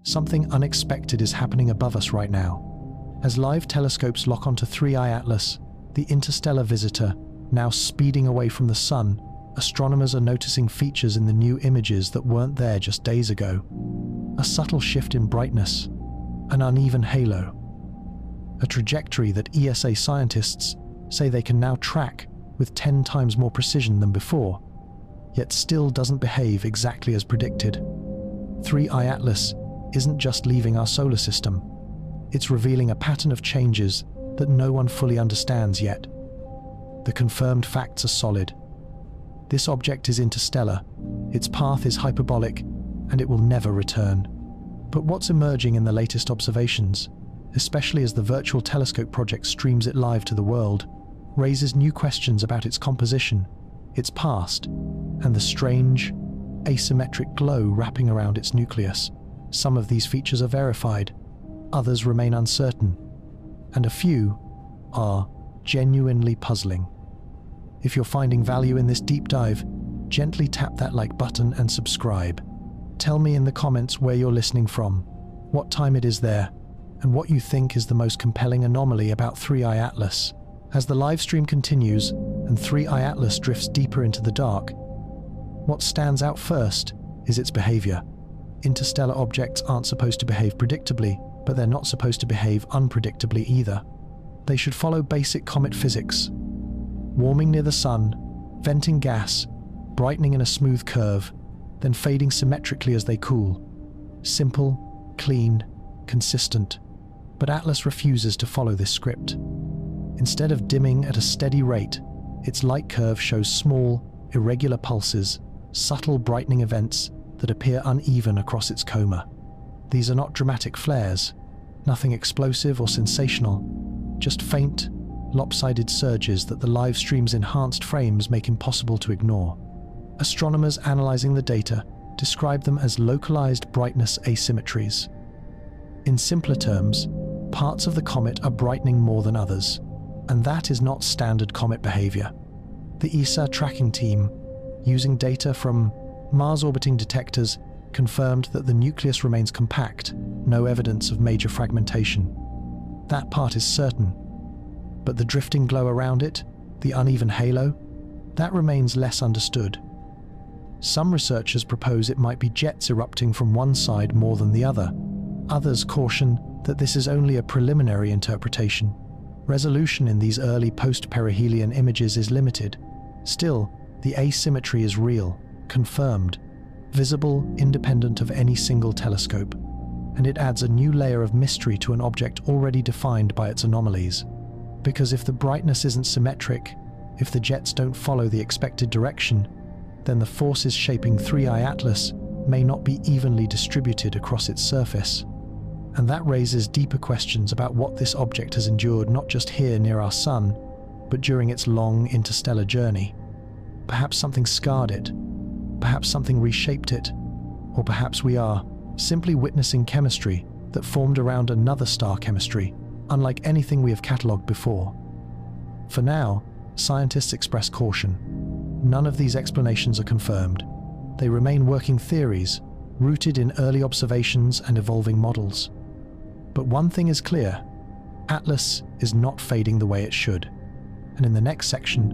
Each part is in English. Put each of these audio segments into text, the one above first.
something unexpected is happening above us right now. As live telescopes lock onto 3I Atlas, the interstellar visitor, now speeding away from the Sun, astronomers are noticing features in the new images that weren't there just days ago. A subtle shift in brightness, an uneven halo, a trajectory that ESA scientists say they can now track with 10 times more precision than before, yet still doesn't behave exactly as predicted. 3I Atlas isn't just leaving our solar system. It's revealing a pattern of changes that no one fully understands yet. The confirmed facts are solid. This object is interstellar, its path is hyperbolic, and it will never return. But what's emerging in the latest observations, especially as the Virtual Telescope project streams it live to the world, raises new questions about its composition, its past, and the strange, asymmetric glow wrapping around its nucleus. Some of these features are verified, others remain uncertain, and a few are genuinely puzzling. If you're finding value in this deep dive, gently tap that like button and subscribe. Tell me in the comments where you're listening from, what time it is there, and what you think is the most compelling anomaly about 3I Atlas. As the live stream continues and 3I Atlas drifts deeper into the dark, what stands out first is its behavior. Interstellar objects aren't supposed to behave predictably, but they're not supposed to behave unpredictably either. They should follow basic comet physics: warming near the Sun, venting gas, brightening in a smooth curve, then fading symmetrically as they cool. Simple, clean, consistent. But Atlas refuses to follow this script. Instead of dimming at a steady rate, its light curve shows small, irregular pulses, subtle brightening events that appear uneven across its coma. These are not dramatic flares, nothing explosive or sensational, just faint, lopsided surges that the live stream's enhanced frames make impossible to ignore. Astronomers analyzing the data describe them as localized brightness asymmetries. In simpler terms, parts of the comet are brightening more than others, and that is not standard comet behavior. The ESA tracking team, using data from Mars-orbiting detectors, confirmed that the nucleus remains compact, no evidence of major fragmentation. That part is certain. But the drifting glow around it, the uneven halo, that remains less understood. Some researchers propose it might be jets erupting from one side more than the other. Others caution that this is only a preliminary interpretation. Resolution in these early post-perihelion images is limited. Still, the asymmetry is real, confirmed, visible independent of any single telescope, and it adds a new layer of mystery to an object already defined by its anomalies. Because if the brightness isn't symmetric, if the jets don't follow the expected direction, then the forces shaping 3I Atlas may not be evenly distributed across its surface. And that raises deeper questions about what this object has endured not just here near our Sun, but during its long interstellar journey. Perhaps something scarred it, perhaps something reshaped it, or perhaps we are simply witnessing chemistry that formed around another star chemistry, unlike anything we have catalogued before. For now, scientists express caution. None of these explanations are confirmed. They remain working theories, rooted in early observations and evolving models. But one thing is clear: Atlas is not fading the way it should. And in the next section,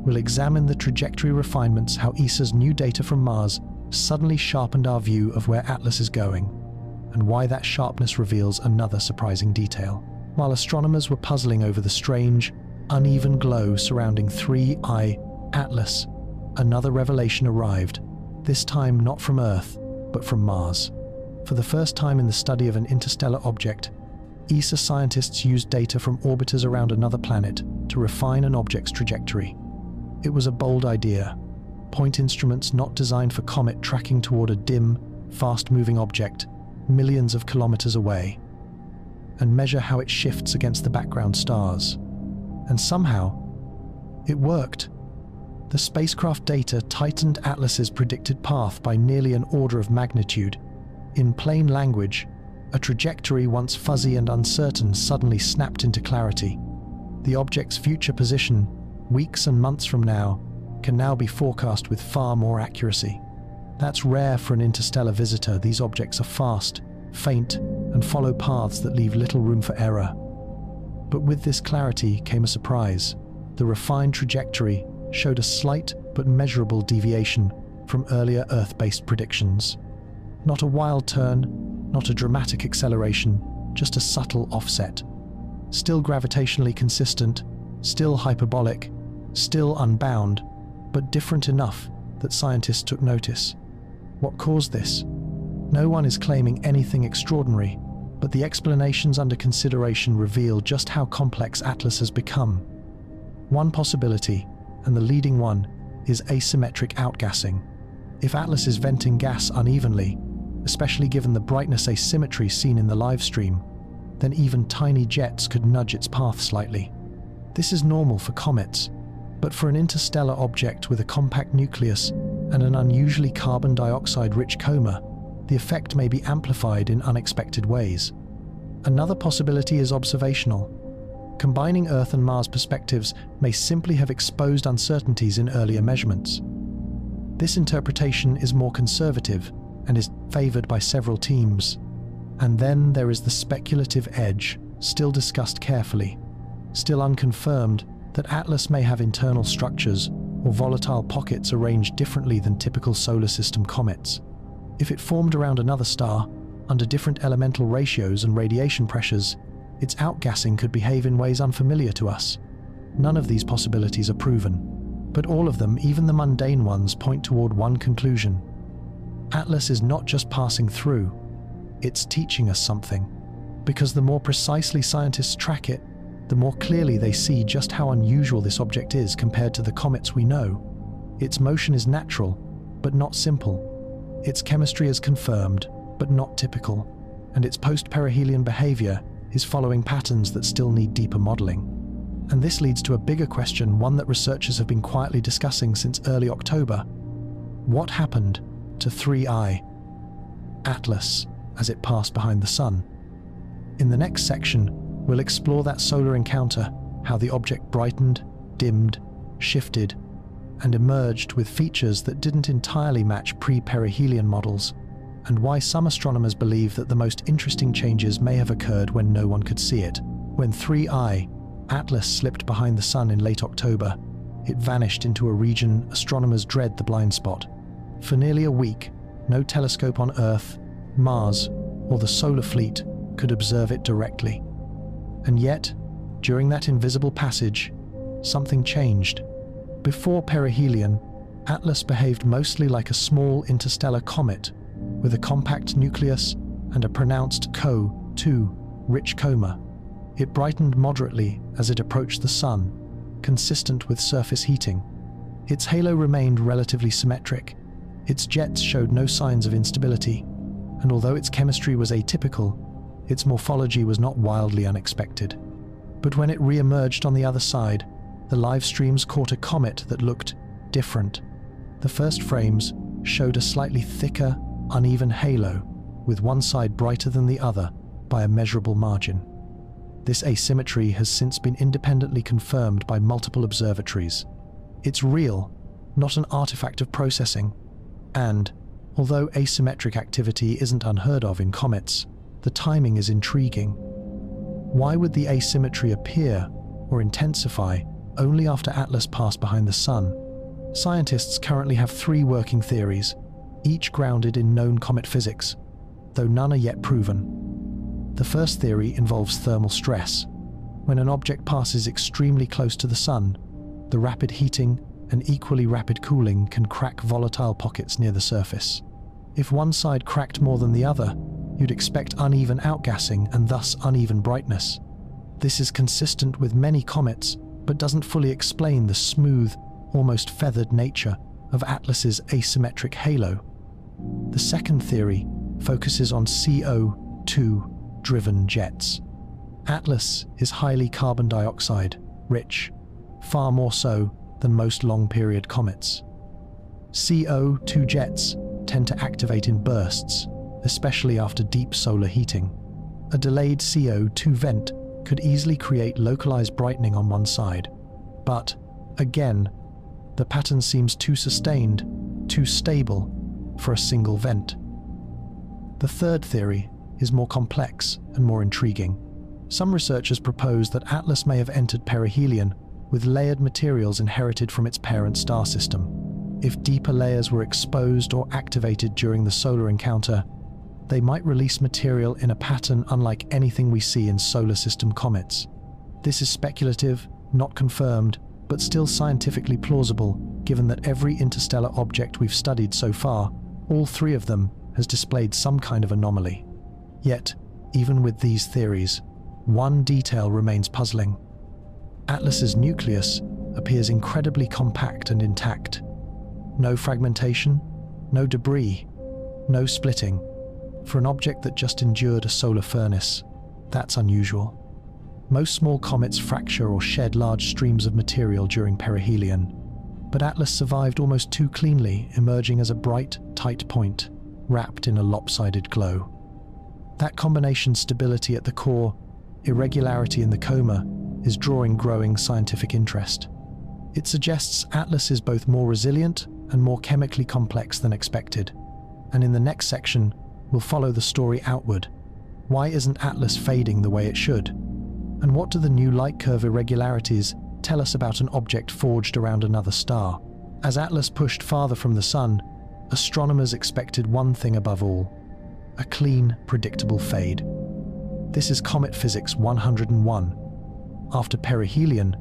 we'll examine the trajectory refinements, how ESA's new data from Mars suddenly sharpened our view of where Atlas is going, and why that sharpness reveals another surprising detail. While astronomers were puzzling over the strange, uneven glow surrounding 3I Atlas, another revelation arrived, this time not from Earth, but from Mars. For the first time in the study of an interstellar object, ESA scientists used data from orbiters around another planet to refine an object's trajectory. It was a bold idea: point instruments not designed for comet tracking toward a dim, fast-moving object millions of kilometers away, and measure how it shifts against the background stars. And somehow, it worked. The spacecraft data tightened Atlas's predicted path by nearly an order of magnitude. In plain language, a trajectory once fuzzy and uncertain suddenly snapped into clarity. The object's future position, weeks and months from now, can now be forecast with far more accuracy. That's rare for an interstellar visitor. These objects are fast, faint, and follow paths that leave little room for error. But with this clarity came a surprise. The refined trajectory showed a slight but measurable deviation from earlier Earth-based predictions. Not a wild turn, not a dramatic acceleration, just a subtle offset. Still gravitationally consistent, still hyperbolic, still unbound, but different enough that scientists took notice. What caused this? No one is claiming anything extraordinary, but the explanations under consideration reveal just how complex Atlas has become. One possibility, and the leading one, is asymmetric outgassing. If Atlas is venting gas unevenly, especially given the brightness asymmetry seen in the live stream, then even tiny jets could nudge its path slightly. This is normal for comets, but for an interstellar object with a compact nucleus and an unusually carbon dioxide-rich coma, the effect may be amplified in unexpected ways. Another possibility is observational. Combining Earth and Mars perspectives may simply have exposed uncertainties in earlier measurements. This interpretation is more conservative and is favored by several teams. And then there is the speculative edge, still discussed carefully, still unconfirmed, that Atlas may have internal structures or volatile pockets arranged differently than typical solar system comets. If it formed around another star, under different elemental ratios and radiation pressures, its outgassing could behave in ways unfamiliar to us. None of these possibilities are proven, but all of them, even the mundane ones, point toward one conclusion. Atlas is not just passing through, it's teaching us something. Because the more precisely scientists track it, the more clearly they see just how unusual this object is compared to the comets we know. Its motion is natural, but not simple. Its chemistry is confirmed, but not typical. And its post-perihelion behavior is following patterns that still need deeper modeling. And this leads to a bigger question, one that researchers have been quietly discussing since early October. What happened to 3I, Atlas, as it passed behind the Sun? In the next section, we'll explore that solar encounter, how the object brightened, dimmed, shifted, and emerged with features that didn't entirely match pre-perihelion models, and why some astronomers believe that the most interesting changes may have occurred when no one could see it. When 3I, Atlas, slipped behind the Sun in late October, it vanished into a region astronomers dread the blind spot. For nearly a week, no telescope on Earth, Mars, or the solar fleet could observe it directly. And yet, during that invisible passage, something changed. Before perihelion, Atlas behaved mostly like a small interstellar comet, with a compact nucleus and a pronounced CO2 rich coma. It brightened moderately as it approached the Sun, consistent with surface heating. Its halo remained relatively symmetric. Its jets showed no signs of instability, and although its chemistry was atypical, its morphology was not wildly unexpected. But when it re-emerged on the other side, the live streams caught a comet that looked different. The first frames showed a slightly thicker, uneven halo, with one side brighter than the other by a measurable margin. This asymmetry has since been independently confirmed by multiple observatories. It's real, not an artifact of processing. And, although asymmetric activity isn't unheard of in comets, the timing is intriguing. Why would the asymmetry appear or intensify only after Atlas passed behind the Sun? Scientists currently have 3 working theories, each grounded in known comet physics, though none are yet proven. The first theory involves thermal stress. When an object passes extremely close to the Sun, the rapid heating and equally rapid cooling can crack volatile pockets near the surface. If one side cracked more than the other, you'd expect uneven outgassing and thus uneven brightness. This is consistent with many comets, but doesn't fully explain the smooth, almost feathered nature of Atlas's asymmetric halo. The second theory focuses on CO2-driven jets. Atlas is highly carbon dioxide rich, far more so than most long-period comets. CO2 jets tend to activate in bursts, especially after deep solar heating. A delayed CO2 vent could easily create localized brightening on one side. But, again, the pattern seems too sustained, too stable, for a single vent. The third theory is more complex and more intriguing. Some researchers propose that Atlas may have entered perihelion with layered materials inherited from its parent star system. If deeper layers were exposed or activated during the solar encounter, they might release material in a pattern unlike anything we see in solar system comets. This is speculative, not confirmed, but still scientifically plausible, given that every interstellar object we've studied so far, all three of them, has displayed some kind of anomaly. Yet, even with these theories, one detail remains puzzling. Atlas's nucleus appears incredibly compact and intact. No fragmentation, no debris, no splitting. For an object that just endured a solar furnace, that's unusual. Most small comets fracture or shed large streams of material during perihelion, but Atlas survived almost too cleanly, emerging as a bright, tight point, wrapped in a lopsided glow. That combination stability at the core, irregularity in the coma, is drawing growing scientific interest. It suggests Atlas is both more resilient and more chemically complex than expected. And in the next section, we'll follow the story outward. Why isn't Atlas fading the way it should? And what do the new light curve irregularities tell us about an object forged around another star? As Atlas pushed farther from the Sun, astronomers expected one thing above all: a clean, predictable fade. This is Comet Physics 101. After perihelion,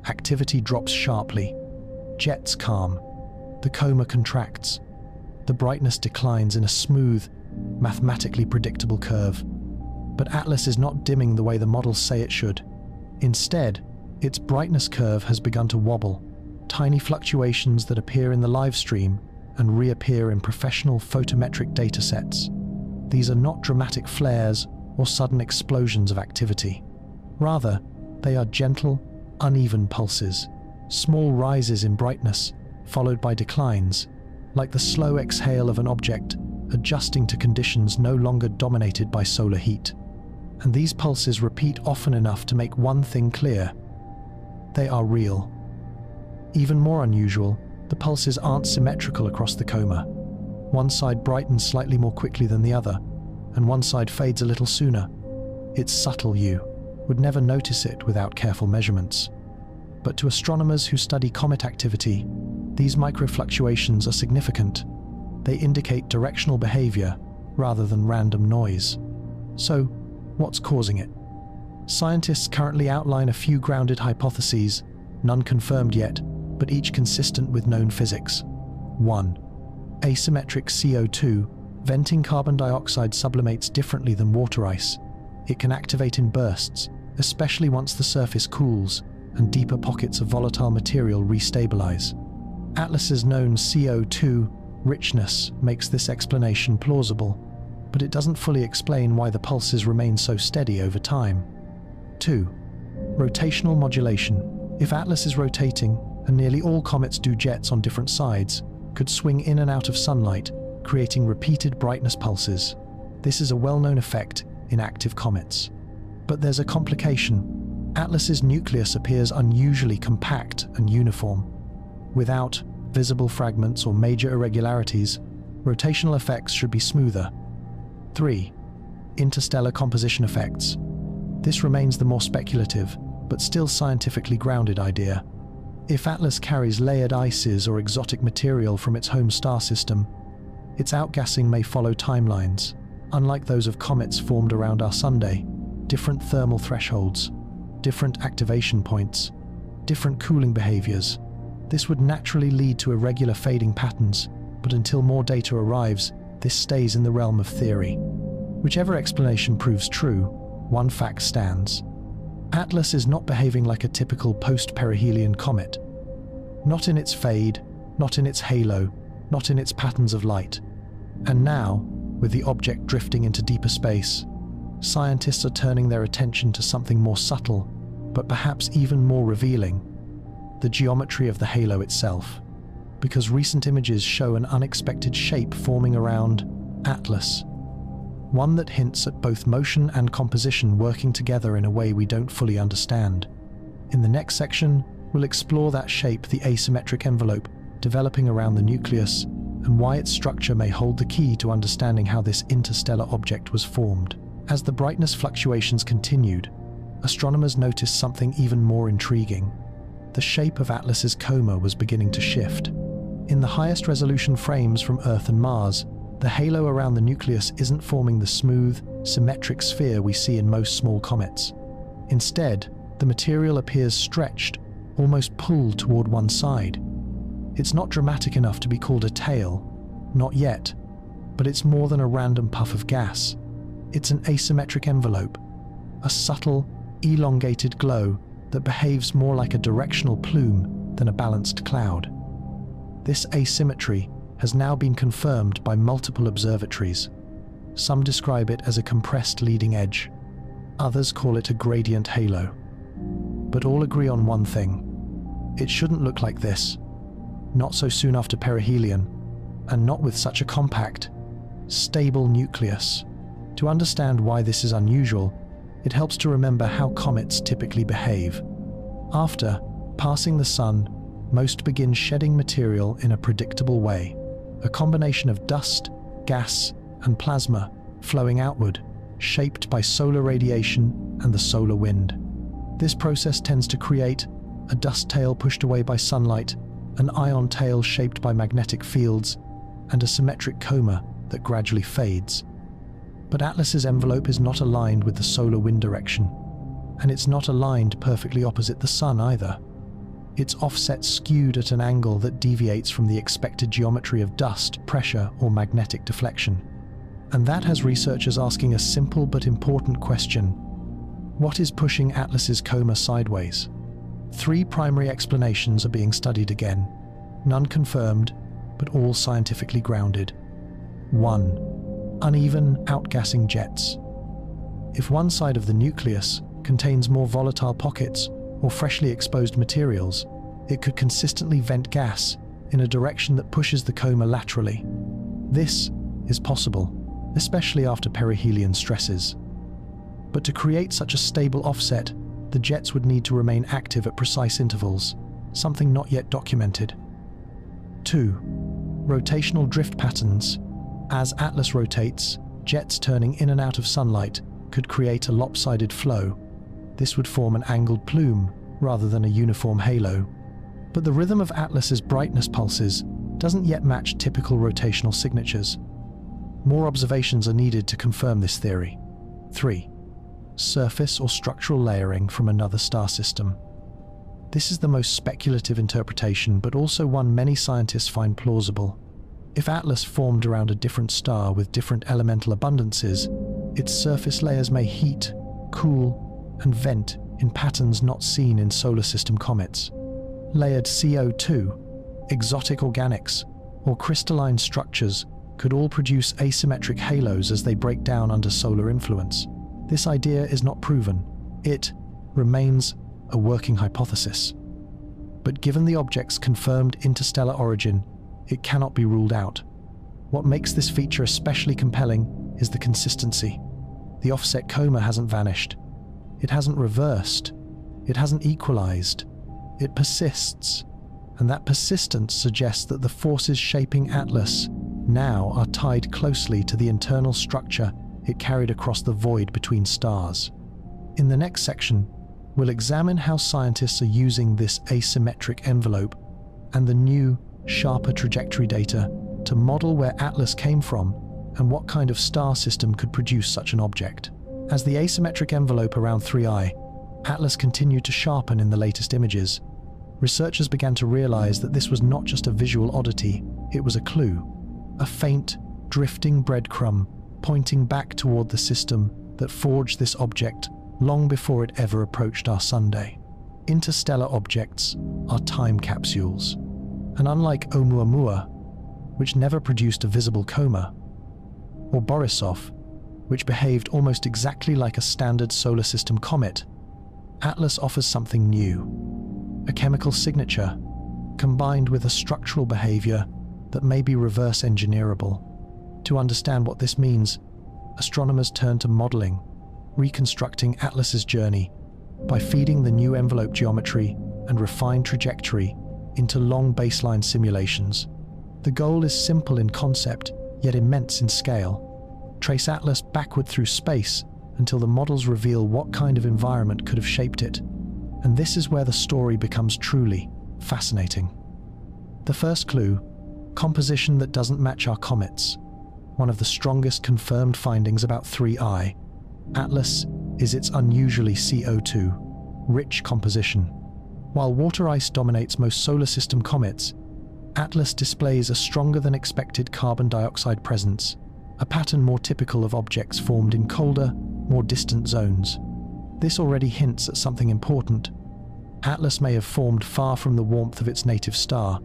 activity drops sharply. Jets calm. The coma contracts. The brightness declines in a smooth, mathematically predictable curve. But Atlas is not dimming the way the models say it should. Instead, its brightness curve has begun to wobble, tiny fluctuations that appear in the live stream and reappear in professional photometric datasets. These are not dramatic flares or sudden explosions of activity. Rather, they are gentle, uneven pulses, small rises in brightness, followed by declines, like the slow exhale of an object adjusting to conditions no longer dominated by solar heat. And these pulses repeat often enough to make one thing clear: they are real. Even more unusual, the pulses aren't symmetrical across the coma. One side brightens slightly more quickly than the other, and one side fades a little sooner. It's subtle, you would never notice it without careful measurements. But to astronomers who study comet activity, these microfluctuations are significant. They indicate directional behavior rather than random noise. So, what's causing it? Scientists currently outline a few grounded hypotheses, none confirmed yet, but each consistent with known physics. 1. Asymmetric CO2. Venting carbon dioxide sublimates differently than water ice. It can activate in bursts, especially once the surface cools and deeper pockets of volatile material restabilize. Atlas's known CO2 richness makes this explanation plausible, but it doesn't fully explain why the pulses remain so steady over time. 2. Rotational modulation. If Atlas is rotating, and nearly all comets do, jets on different sides could swing in and out of sunlight, creating repeated brightness pulses. This is a well-known effect in active comets. But there's a complication. Atlas's nucleus appears unusually compact and uniform. Without visible fragments or major irregularities, rotational effects should be smoother. 3. Interstellar composition effects. This remains the more speculative, but still scientifically grounded idea. If Atlas carries layered ices or exotic material from its home star system, its outgassing may follow timelines. Unlike those of comets formed around our Sunday, different thermal thresholds, different activation points, different cooling behaviors. This would naturally lead to irregular fading patterns, but until more data arrives, this stays in the realm of theory. Whichever explanation proves true, one fact stands. Atlas is not behaving like a typical post-perihelion comet. Not in its fade, not in its halo, not in its patterns of light. And now, with the object drifting into deeper space, scientists are turning their attention to something more subtle, but perhaps even more revealing: the geometry of the halo itself. Because recent images show an unexpected shape forming around Atlas. One that hints at both motion and composition working together in a way we don't fully understand. In the next section, we'll explore that shape, the asymmetric envelope developing around the nucleus, and why its structure may hold the key to understanding how this interstellar object was formed. As the brightness fluctuations continued, astronomers noticed something even more intriguing. The shape of Atlas's coma was beginning to shift. In the highest resolution frames from Earth and Mars, the halo around the nucleus isn't forming the smooth, symmetric sphere we see in most small comets. Instead, the material appears stretched, almost pulled toward one side. It's not dramatic enough to be called a tail, not yet, but it's more than a random puff of gas. It's an asymmetric envelope, a subtle, elongated glow that behaves more like a directional plume than a balanced cloud. This asymmetry has now been confirmed by multiple observatories. Some describe it as a compressed leading edge. Others call it a gradient halo. But all agree on one thing. It shouldn't look like this. Not so soon after perihelion, and not with such a compact, stable nucleus. To understand why this is unusual, it helps to remember how comets typically behave. After passing the Sun, most begin shedding material in a predictable way, a combination of dust, gas, and plasma flowing outward, shaped by solar radiation and the solar wind. This process tends to create a dust tail pushed away by sunlight, an ion tail shaped by magnetic fields, and a symmetric coma that gradually fades. But Atlas's envelope is not aligned with the solar wind direction, and it's not aligned perfectly opposite the Sun either. Its offset skewed at an angle that deviates from the expected geometry of dust, pressure, or magnetic deflection. And that has researchers asking a simple but important question. What is pushing Atlas's coma sideways? 3 primary explanations are being studied again, none confirmed, but all scientifically grounded. 1. Uneven outgassing jets. If one side of the nucleus contains more volatile pockets or freshly exposed materials, it could consistently vent gas in a direction that pushes the coma laterally. This is possible, especially after perihelion stresses. But to create such a stable offset, the jets would need to remain active at precise intervals, something not yet documented. 2. Rotational drift patterns. As Atlas rotates, jets turning in and out of sunlight could create a lopsided flow. This would form an angled plume rather than a uniform halo. But the rhythm of Atlas's brightness pulses doesn't yet match typical rotational signatures. More observations are needed to confirm this theory. 3. Surface or structural layering from another star system. This is the most speculative interpretation, but also one many scientists find plausible. If Atlas formed around a different star with different elemental abundances, its surface layers may heat, cool, and vent in patterns not seen in solar system comets. Layered CO2, exotic organics, or crystalline structures could all produce asymmetric halos as they break down under solar influence. This idea is not proven. It remains a working hypothesis. But given the object's confirmed interstellar origin, it cannot be ruled out. What makes this feature especially compelling is the consistency. The offset coma hasn't vanished. It hasn't reversed. It hasn't equalized. It persists. And that persistence suggests that the forces shaping Atlas now are tied closely to the internal structure it carried across the void between stars. In the next section, we'll examine how scientists are using this asymmetric envelope and the new, sharper trajectory data to model where Atlas came from and what kind of star system could produce such an object. As the asymmetric envelope around 3I, Atlas continued to sharpen in the latest images, researchers began to realize that this was not just a visual oddity, it was a clue, a faint, drifting breadcrumb pointing back toward the system that forged this object long before it ever approached our Sunday. Interstellar objects are time capsules, and unlike Oumuamua, which never produced a visible coma, or Borisov, which behaved almost exactly like a standard solar system comet, Atlas offers something new, a chemical signature combined with a structural behavior that may be reverse engineerable. To understand what this means, astronomers turn to modeling, reconstructing Atlas's journey by feeding the new envelope geometry and refined trajectory into long baseline simulations. The goal is simple in concept, yet immense in scale. Trace Atlas backward through space until the models reveal what kind of environment could have shaped it. And this is where the story becomes truly fascinating. The first clue: composition that doesn't match our comets. One of the strongest confirmed findings about 3I, Atlas, is its unusually CO2-rich composition. While water ice dominates most solar system comets, Atlas displays a stronger than expected carbon dioxide presence, a pattern more typical of objects formed in colder, more distant zones. This already hints at something important. Atlas may have formed far from the warmth of its native star,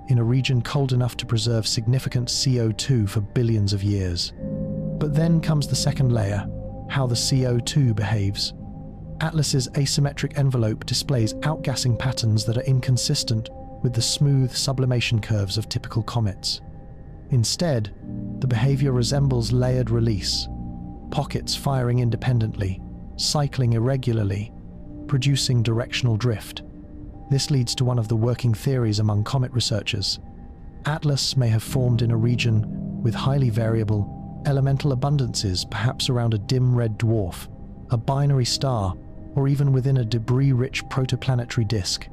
in a region cold enough to preserve significant CO2 for billions of years. But then comes the second layer: how the CO2 behaves. Atlas's asymmetric envelope displays outgassing patterns that are inconsistent with the smooth sublimation curves of typical comets. Instead, the behavior resembles layered release, pockets firing independently, cycling irregularly, producing directional drift. This leads to one of the working theories among comet researchers. Atlas may have formed in a region with highly variable elemental abundances, perhaps around a dim red dwarf, a binary star, or even within a debris-rich protoplanetary disk.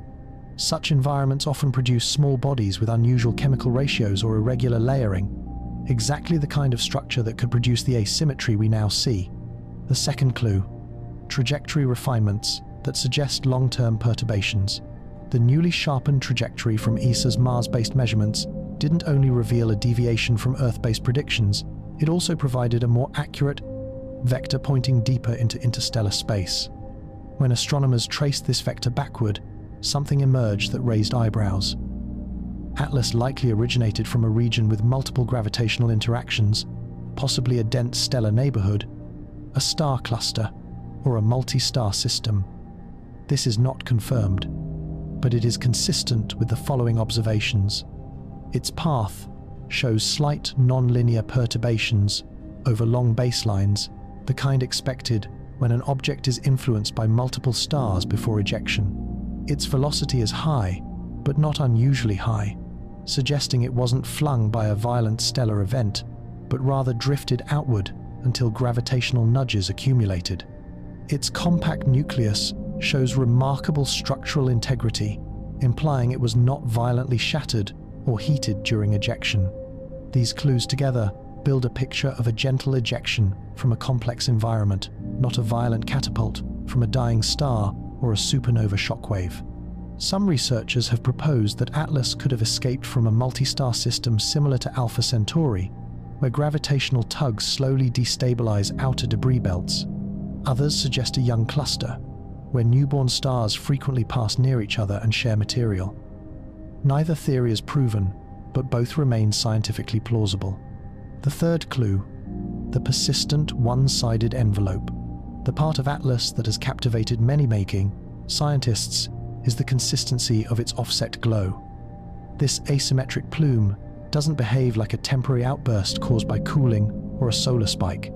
Such environments often produce small bodies with unusual chemical ratios or irregular layering, exactly the kind of structure that could produce the asymmetry we now see. The second clue: trajectory refinements that suggest long-term perturbations. The newly sharpened trajectory from ESA's Mars-based measurements didn't only reveal a deviation from Earth-based predictions, it also provided a more accurate vector pointing deeper into interstellar space. When astronomers traced this vector backward, something emerged that raised eyebrows. Atlas likely originated from a region with multiple gravitational interactions, possibly a dense stellar neighborhood, a star cluster, or a multi-star system. This is not confirmed, but it is consistent with the following observations. Its path shows slight non-linear perturbations over long baselines, the kind expected when an object is influenced by multiple stars before ejection. Its velocity is high, but not unusually high, suggesting it wasn't flung by a violent stellar event, but rather drifted outward until gravitational nudges accumulated. Its compact nucleus shows remarkable structural integrity, implying it was not violently shattered or heated during ejection. These clues together build a picture of a gentle ejection from a complex environment, not a violent catapult from a dying star or a supernova shockwave. Some researchers have proposed that Atlas could have escaped from a multi-star system similar to Alpha Centauri, where gravitational tugs slowly destabilize outer debris belts. Others suggest a young cluster, where newborn stars frequently pass near each other and share material. Neither theory is proven, but both remain scientifically plausible. The third clue: the persistent one-sided envelope. The part of Atlas that has captivated many scientists is the consistency of its offset glow. This asymmetric plume doesn't behave like a temporary outburst caused by cooling or a solar spike.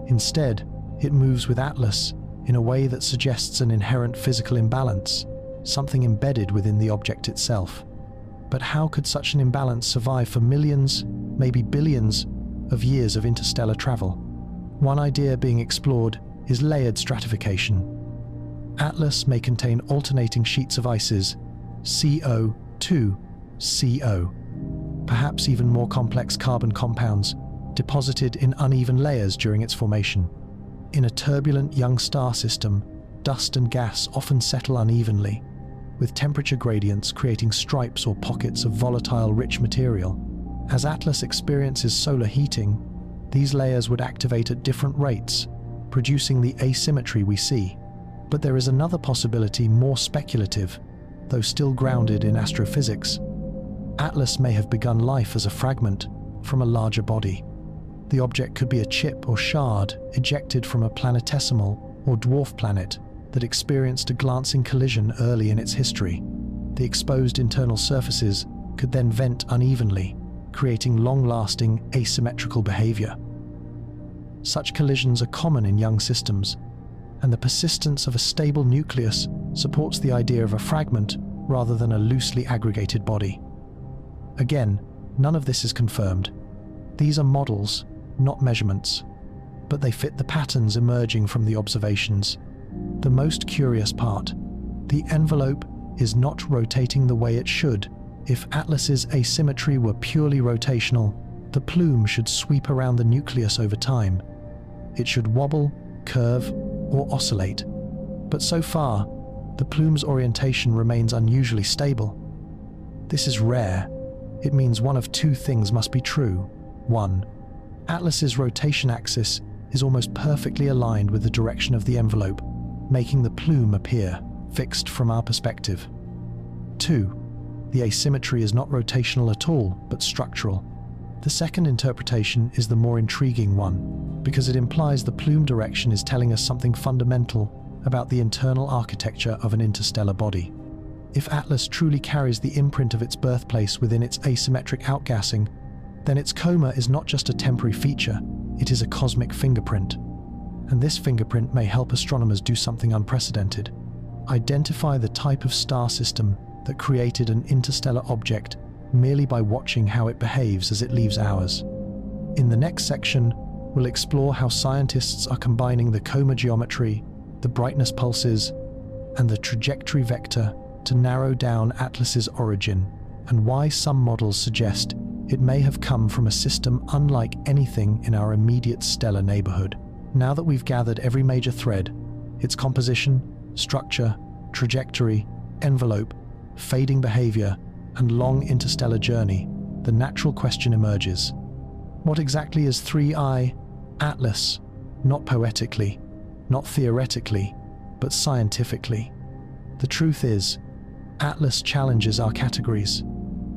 Instead, it moves with Atlas in a way that suggests an inherent physical imbalance, something embedded within the object itself. But how could such an imbalance survive for millions, maybe billions, of years of interstellar travel? One idea being explored is layered stratification. Atlas may contain alternating sheets of ices, CO, 2, CO, perhaps even more complex carbon compounds, deposited in uneven layers during its formation. In a turbulent young star system, dust and gas often settle unevenly, with temperature gradients creating stripes or pockets of volatile rich material. As Atlas experiences solar heating, these layers would activate at different rates, producing the asymmetry we see. But there is another possibility, more speculative, though still grounded in astrophysics. Atlas may have begun life as a fragment from a larger body. The object could be a chip or shard ejected from a planetesimal or dwarf planet that experienced a glancing collision early in its history. The exposed internal surfaces could then vent unevenly, creating long-lasting asymmetrical behavior. Such collisions are common in young systems, and the persistence of a stable nucleus supports the idea of a fragment rather than a loosely aggregated body. Again, None of this is confirmed. These are models, not measurements, but they fit the patterns emerging from the observations. The most curious part: the envelope is not rotating the way it should. If Atlas's asymmetry were purely rotational, the plume should sweep around the nucleus over time. It should wobble, curve, or oscillate. But so far, the plume's orientation remains unusually stable. This is rare. It means one of two things must be true. 1. Atlas's rotation axis is almost perfectly aligned with the direction of the envelope, making the plume appear fixed from our perspective. 2. The asymmetry is not rotational at all, but structural. The second interpretation is the more intriguing one, because it implies the plume direction is telling us something fundamental about the internal architecture of an interstellar body. If Atlas truly carries the imprint of its birthplace within its asymmetric outgassing, then its coma is not just a temporary feature, it is a cosmic fingerprint. And this fingerprint may help astronomers do something unprecedented: identify the type of star system that created an interstellar object merely by watching how it behaves as it leaves ours. In the next section, we'll explore how scientists are combining the coma geometry, the brightness pulses, and the trajectory vector to narrow down Atlas's origin, and why some models suggest it may have come from a system unlike anything in our immediate stellar neighborhood. Now that we've gathered every major thread, its composition, structure, trajectory, envelope, fading behavior, and long interstellar journey, the natural question emerges: what exactly is 3I Atlas? Not poetically, not theoretically, but scientifically. The truth is, Atlas challenges our categories.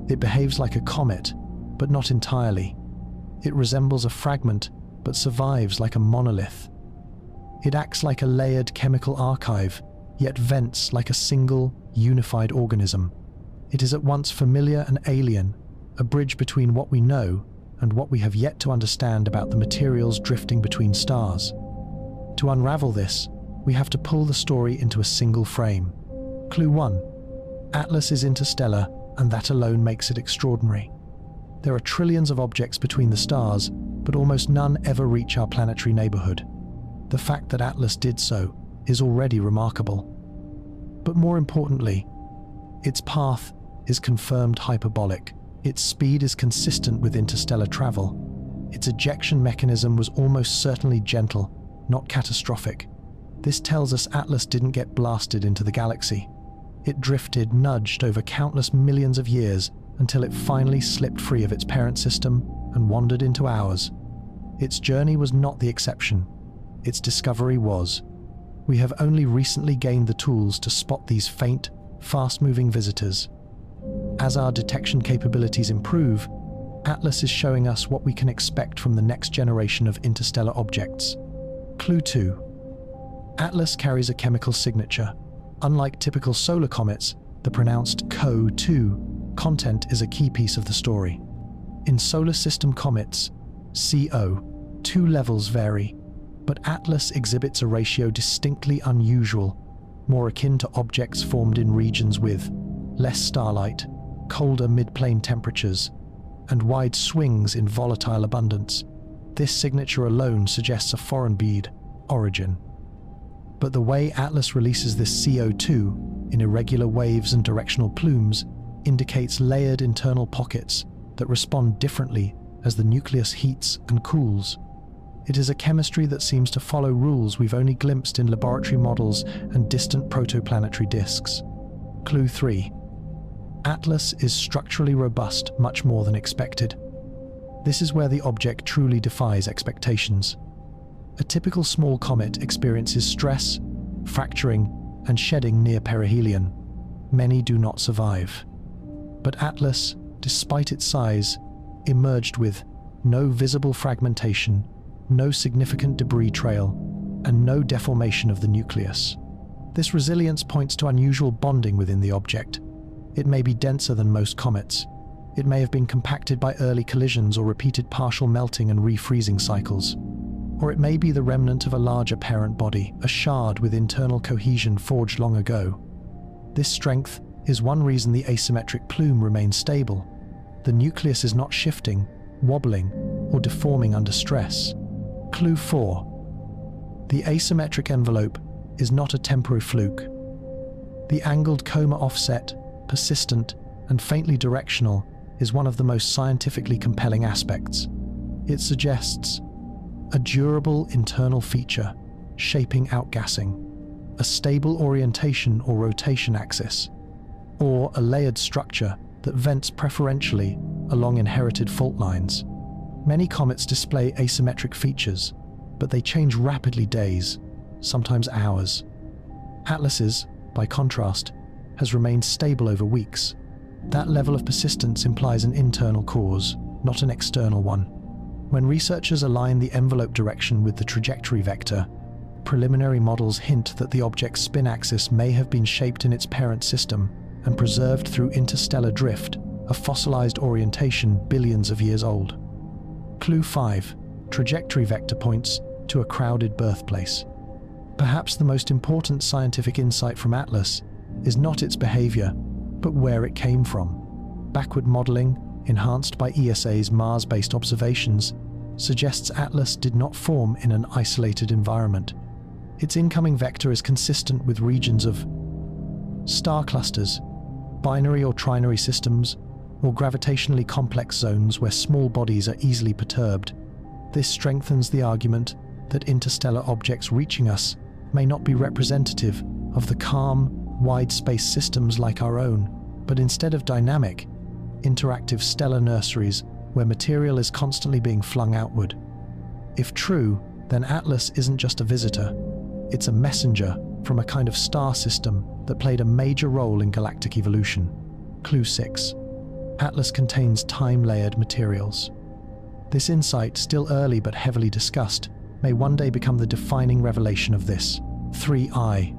It behaves like a comet, but not entirely. It resembles a fragment, but survives like a monolith. It acts like a layered chemical archive, yet vents like a single, unified organism. It is at once familiar and alien, a bridge between what we know and what we have yet to understand about the materials drifting between stars. To unravel this, we have to pull the story into a single frame. Clue 1. Atlas is interstellar, and that alone makes it extraordinary. There are trillions of objects between the stars, but almost none ever reach our planetary neighborhood. The fact that Atlas did so is already remarkable. But more importantly, its path is confirmed hyperbolic. Its speed is consistent with interstellar travel. Its ejection mechanism was almost certainly gentle, not catastrophic. This tells us Atlas didn't get blasted into the galaxy. It drifted, nudged over countless millions of years until it finally slipped free of its parent system and wandered into ours. Its journey was not the exception. Its discovery was. We have only recently gained the tools to spot these faint, fast-moving visitors. As our detection capabilities improve, Atlas is showing us what we can expect from the next generation of interstellar objects. Clue 2. Atlas carries a chemical signature. Unlike typical solar comets, the pronounced CO2 content is a key piece of the story. In solar system comets, CO2 levels vary, but Atlas exhibits a ratio distinctly unusual, more akin to objects formed in regions with less starlight, colder mid-plane temperatures, and wide swings in volatile abundance. This signature alone suggests a foreign bead origin. But the way Atlas releases this CO2 in irregular waves and directional plumes indicates layered internal pockets that respond differently as the nucleus heats and cools. It is a chemistry that seems to follow rules we've only glimpsed in laboratory models and distant protoplanetary disks. Clue 3. Atlas is structurally robust much more than expected. This is where the object truly defies expectations. A typical small comet experiences stress, fracturing, and shedding near perihelion. Many do not survive. But Atlas, despite its size, emerged with no visible fragmentation, no significant debris trail, and no deformation of the nucleus. This resilience points to unusual bonding within the object. It may be denser than most comets. It may have been compacted by early collisions or repeated partial melting and refreezing cycles. Or it may be the remnant of a larger parent body, a shard with internal cohesion forged long ago. This strength is one reason the asymmetric plume remains stable. The nucleus is not shifting, wobbling, or deforming under stress. Clue 4. The asymmetric envelope is not a temporary fluke. The angled coma offset, persistent, and faintly directional, is one of the most scientifically compelling aspects. It suggests a durable internal feature, shaping outgassing, a stable orientation or rotation axis, or a layered structure that vents preferentially along inherited fault lines. Many comets display asymmetric features, but they change rapidly days, sometimes hours. Atlas's, by contrast, has remained stable over weeks. That level of persistence implies an internal cause, not an external one. When researchers align the envelope direction with the trajectory vector, preliminary models hint that the object's spin axis may have been shaped in its parent system and preserved through interstellar drift, a fossilized orientation billions of years old. Clue 5. Trajectory vector points to a crowded birthplace. Perhaps the most important scientific insight from Atlas is not its behavior, but where it came from. Backward modeling, enhanced by ESA's Mars-based observations, suggests Atlas did not form in an isolated environment. Its incoming vector is consistent with regions of star clusters, binary or trinary systems, or gravitationally complex zones where small bodies are easily perturbed. This strengthens the argument that interstellar objects reaching us may not be representative of the calm, wide-space systems like our own, but instead of dynamic, interactive stellar nurseries where material is constantly being flung outward. If true, then Atlas isn't just a visitor. It's a messenger from a kind of star system that played a major role in galactic evolution. Clue 6. Atlas contains time-layered materials. This insight, still early but heavily discussed, may one day become the defining revelation of this. 3I.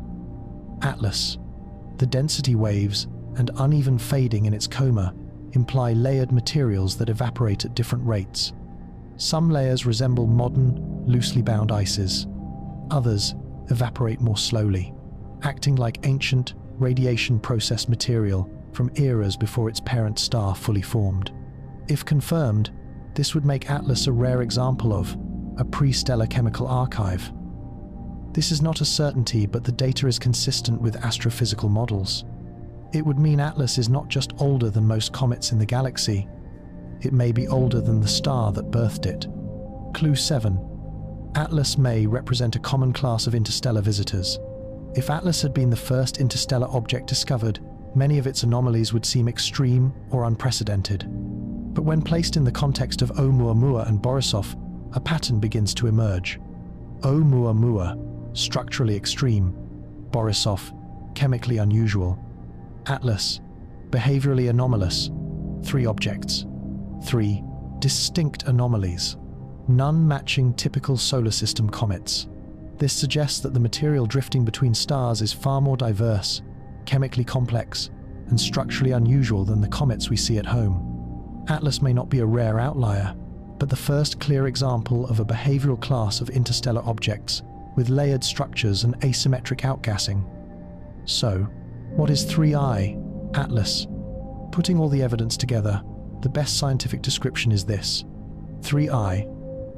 Atlas. The density waves and uneven fading in its coma imply layered materials that evaporate at different rates. Some layers resemble modern, loosely bound ices. Others evaporate more slowly, acting like ancient, radiation-processed material from eras before its parent star fully formed. If confirmed, this would make Atlas a rare example of a pre-stellar chemical archive. This is not a certainty, but the data is consistent with astrophysical models. It would mean Atlas is not just older than most comets in the galaxy, it may be older than the star that birthed it. Clue 7. Atlas may represent a common class of interstellar visitors. If Atlas had been the first interstellar object discovered, many of its anomalies would seem extreme or unprecedented. But when placed in the context of Oumuamua and Borisov, a pattern begins to emerge. Oumuamua, structurally extreme; Borisov, chemically unusual; Atlas, behaviorally anomalous. 3 objects. 3 distinct anomalies, none matching typical solar system comets. This suggests that the material drifting between stars is far more diverse, chemically complex, and structurally unusual than the comets we see at home. Atlas may not be a rare outlier, but the first clear example of a behavioral class of interstellar objects with layered structures and asymmetric outgassing. So, what is 3I, Atlas? Putting all the evidence together, the best scientific description is this. 3I,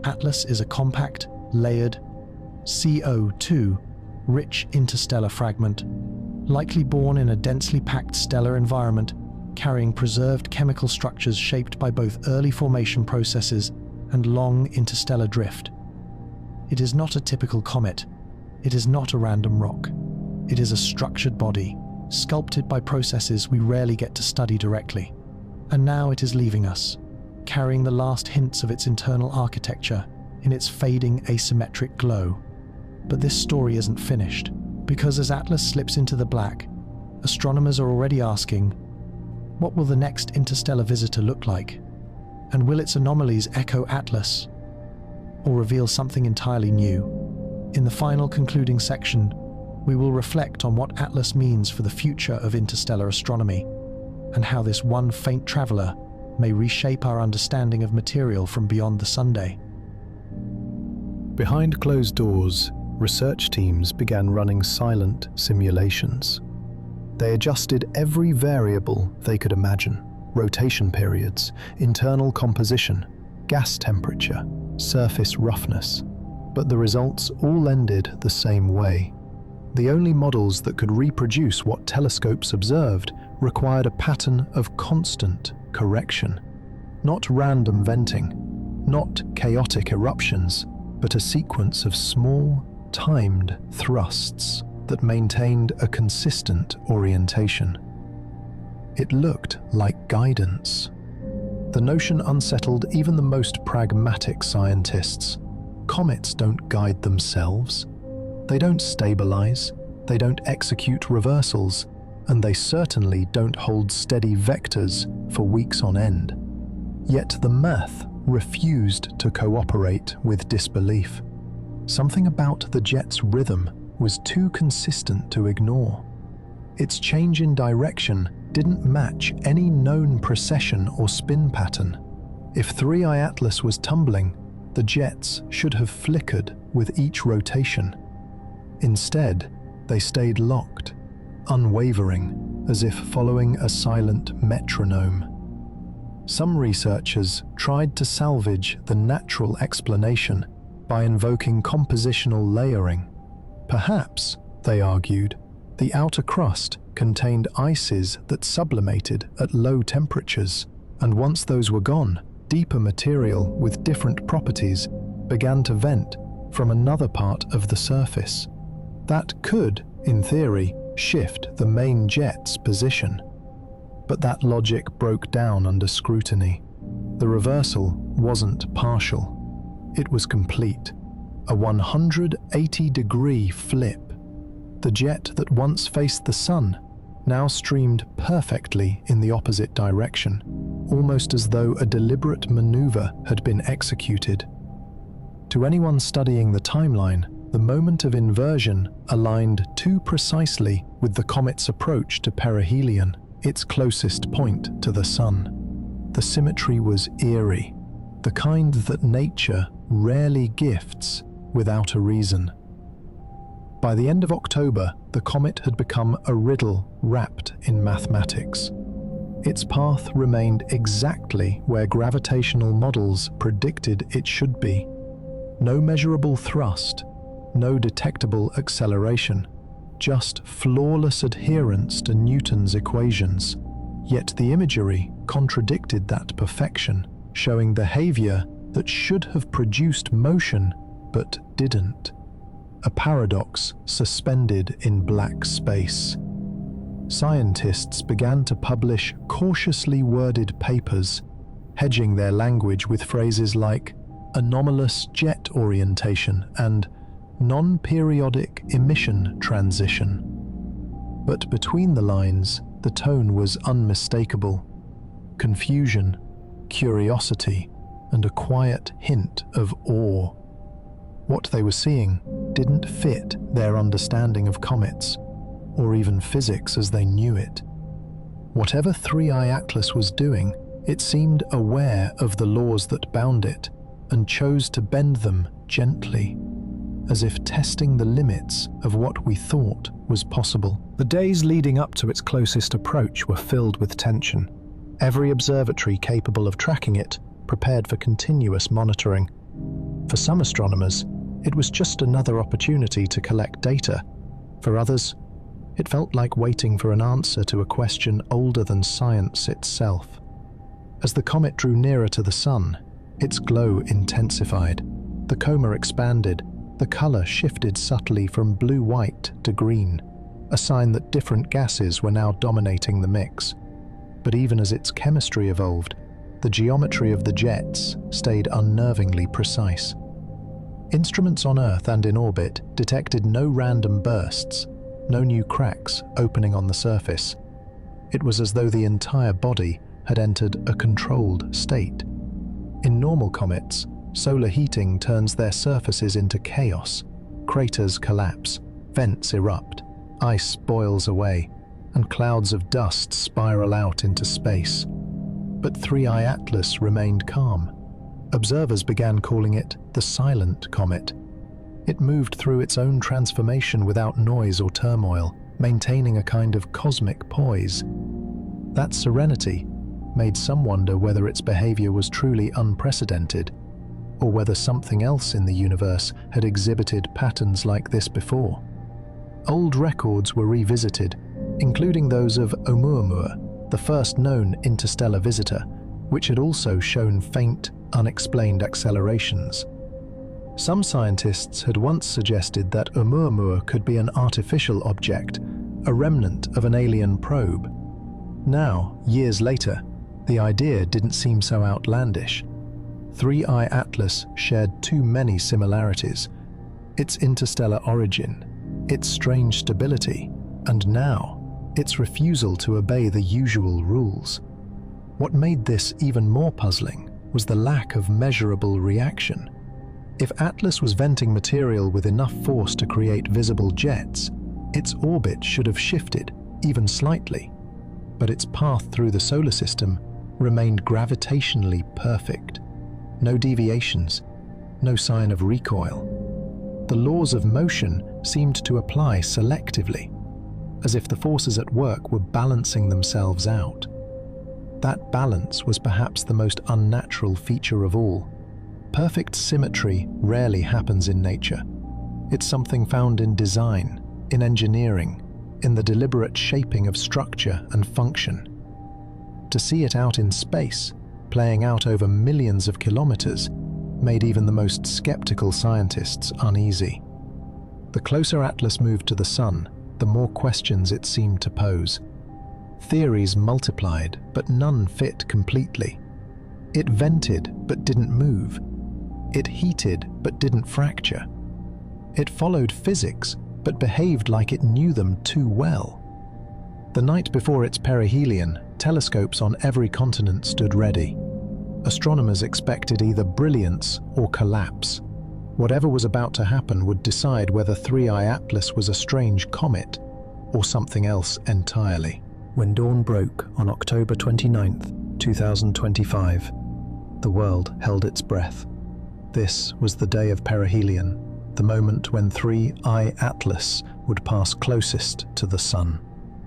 Atlas is a compact, layered, CO2-rich interstellar fragment, likely born in a densely packed stellar environment, carrying preserved chemical structures shaped by both early formation processes and long interstellar drift. It is not a typical comet. It is not a random rock. It is a structured body, sculpted by processes we rarely get to study directly. And now it is leaving us, carrying the last hints of its internal architecture in its fading asymmetric glow. But this story isn't finished, because as Atlas slips into the black, astronomers are already asking, what will the next interstellar visitor look like? And will its anomalies echo Atlas, or reveal something entirely new? In the final concluding section, we will reflect on what Atlas means for the future of interstellar astronomy, and how this one faint traveler may reshape our understanding of material from beyond the Sunday. Behind closed doors, research teams began running silent simulations. They adjusted every variable they could imagine, rotation periods, internal composition, gas temperature, surface roughness. But the results all ended the same way. The only models that could reproduce what telescopes observed required a pattern of constant correction. Not random venting, not chaotic eruptions, but a sequence of small, timed thrusts that maintained a consistent orientation. It looked like guidance. The notion unsettled even the most pragmatic scientists. Comets don't guide themselves. They don't stabilize, they don't execute reversals, and they certainly don't hold steady vectors for weeks on end. Yet the math refused to cooperate with disbelief. Something about the jet's rhythm was too consistent to ignore. Its change in direction didn't match any known precession or spin pattern. If 3I Atlas was tumbling, the jets should have flickered with each rotation. Instead, they stayed locked, unwavering, as if following a silent metronome. Some researchers tried to salvage the natural explanation by invoking compositional layering. Perhaps, they argued, the outer crust contained ices that sublimated at low temperatures, and once those were gone, deeper material with different properties began to vent from another part of the surface. That could, in theory, shift the main jet's position. But that logic broke down under scrutiny. The reversal wasn't partial. It was complete. A 180-degree flip. The jet that once faced the sun now streamed perfectly in the opposite direction, almost as though a deliberate maneuver had been executed. To anyone studying the timeline, the moment of inversion aligned too precisely with the comet's approach to perihelion, its closest point to the sun. The symmetry was eerie, the kind that nature rarely gifts without a reason. By the end of October, the comet had become a riddle wrapped in mathematics. Its path remained exactly where gravitational models predicted it should be. No measurable thrust, no detectable acceleration, just flawless adherence to Newton's equations. Yet the imagery contradicted that perfection, showing behavior that should have produced motion but didn't. A paradox suspended in black space. Scientists began to publish cautiously worded papers, hedging their language with phrases like anomalous jet orientation and non-periodic emission transition. But between the lines, the tone was unmistakable. Confusion, curiosity, and a quiet hint of awe. What they were seeing didn't fit their understanding of comets, or even physics as they knew it. Whatever 3I Atlas was doing, it seemed aware of the laws that bound it, and chose to bend them gently, as if testing the limits of what we thought was possible. The days leading up to its closest approach were filled with tension. Every observatory capable of tracking it prepared for continuous monitoring. For some astronomers, it was just another opportunity to collect data. For others, it felt like waiting for an answer to a question older than science itself. As the comet drew nearer to the sun, its glow intensified. The coma expanded. The color shifted subtly from blue-white to green, a sign that different gases were now dominating the mix. But even as its chemistry evolved, the geometry of the jets stayed unnervingly precise. Instruments on Earth and in orbit detected no random bursts, no new cracks opening on the surface. It was as though the entire body had entered a controlled state. In normal comets, solar heating turns their surfaces into chaos. Craters collapse, vents erupt, ice boils away, and clouds of dust spiral out into space. But 3I Atlas remained calm. Observers began calling it the silent comet. It moved through its own transformation without noise or turmoil, maintaining a kind of cosmic poise. That serenity, made some wonder whether its behavior was truly unprecedented, or whether something else in the universe had exhibited patterns like this before. Old records were revisited, including those of Oumuamua, the first known interstellar visitor, which had also shown faint, unexplained accelerations. Some scientists had once suggested that Oumuamua could be an artificial object, a remnant of an alien probe. Now, years later, the idea didn't seem so outlandish. 3I Atlas shared too many similarities: its interstellar origin, its strange stability, and now, its refusal to obey the usual rules. What made this even more puzzling was the lack of measurable reaction. If Atlas was venting material with enough force to create visible jets, its orbit should have shifted, even slightly. But its path through the solar system remained gravitationally perfect. No deviations, no sign of recoil. The laws of motion seemed to apply selectively, as if the forces at work were balancing themselves out. That balance was perhaps the most unnatural feature of all. Perfect symmetry rarely happens in nature. It's something found in design, in engineering, in the deliberate shaping of structure and function. To see it out in space, playing out over millions of kilometers, made even the most skeptical scientists uneasy. The closer Atlas moved to the Sun, the more questions it seemed to pose. Theories multiplied, but none fit completely. It vented, but didn't move. It heated, but didn't fracture. It followed physics, but behaved like it knew them too well. The night before its perihelion, telescopes on every continent stood ready. Astronomers expected either brilliance or collapse. Whatever was about to happen would decide whether 3I Atlas was a strange comet or something else entirely. When dawn broke on October 29, 2025, the world held its breath. This was the day of perihelion, the moment when 3I Atlas would pass closest to the Sun.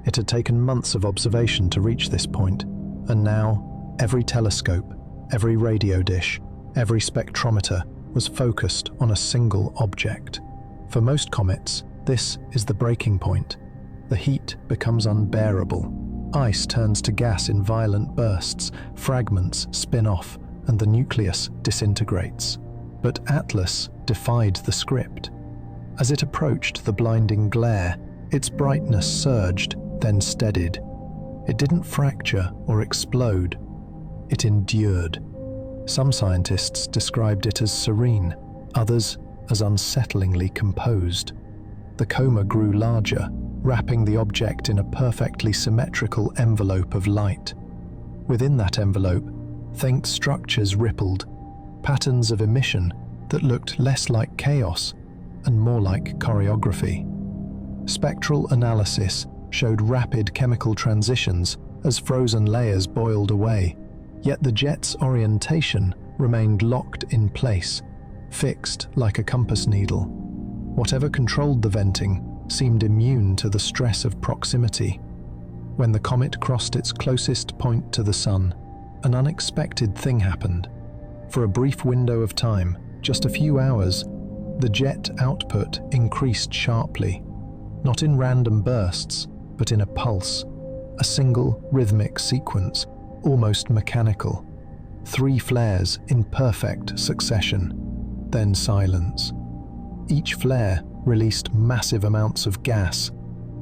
It had taken months of observation to reach this point, and now every telescope, every radio dish, every spectrometer was focused on a single object. For most comets, this is the breaking point. The heat becomes unbearable. Ice turns to gas in violent bursts, fragments spin off, and the nucleus disintegrates. But Atlas defied the script. As it approached the blinding glare, its brightness surged, then steadied. It didn't fracture or explode. It endured. Some scientists described it as serene, others as unsettlingly composed. The coma grew larger, wrapping the object in a perfectly symmetrical envelope of light. Within that envelope, faint structures rippled, patterns of emission that looked less like chaos and more like choreography. Spectral analysis showed rapid chemical transitions as frozen layers boiled away, yet the jet's orientation remained locked in place, fixed like a compass needle. Whatever controlled the venting seemed immune to the stress of proximity. When the comet crossed its closest point to the Sun, an unexpected thing happened. For a brief window of time, just a few hours, the jet output increased sharply, not in random bursts, but in a pulse, a single rhythmic sequence, almost mechanical. 3 flares in perfect succession, then silence. Each flare released massive amounts of gas,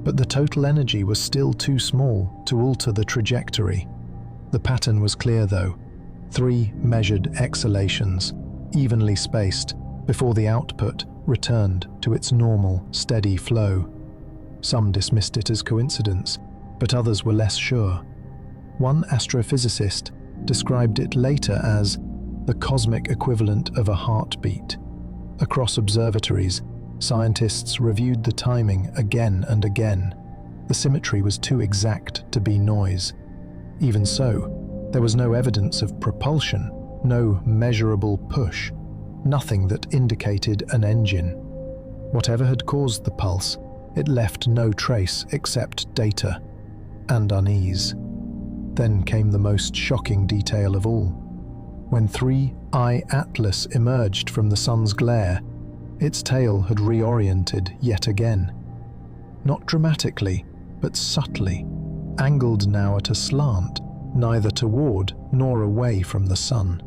but the total energy was still too small to alter the trajectory. The pattern was clear though: 3 measured exhalations, evenly spaced, before the output returned to its normal, steady flow. Some dismissed it as coincidence, but others were less sure. One astrophysicist described it later as the cosmic equivalent of a heartbeat. Across observatories, scientists reviewed the timing again and again. The symmetry was too exact to be noise. Even so, there was no evidence of propulsion, no measurable push, nothing that indicated an engine. Whatever had caused the pulse, it left no trace except data and unease. Then came the most shocking detail of all. When 3I Atlas emerged from the sun's glare, its tail had reoriented yet again. Not dramatically, but subtly, angled now at a slant, neither toward nor away from the sun.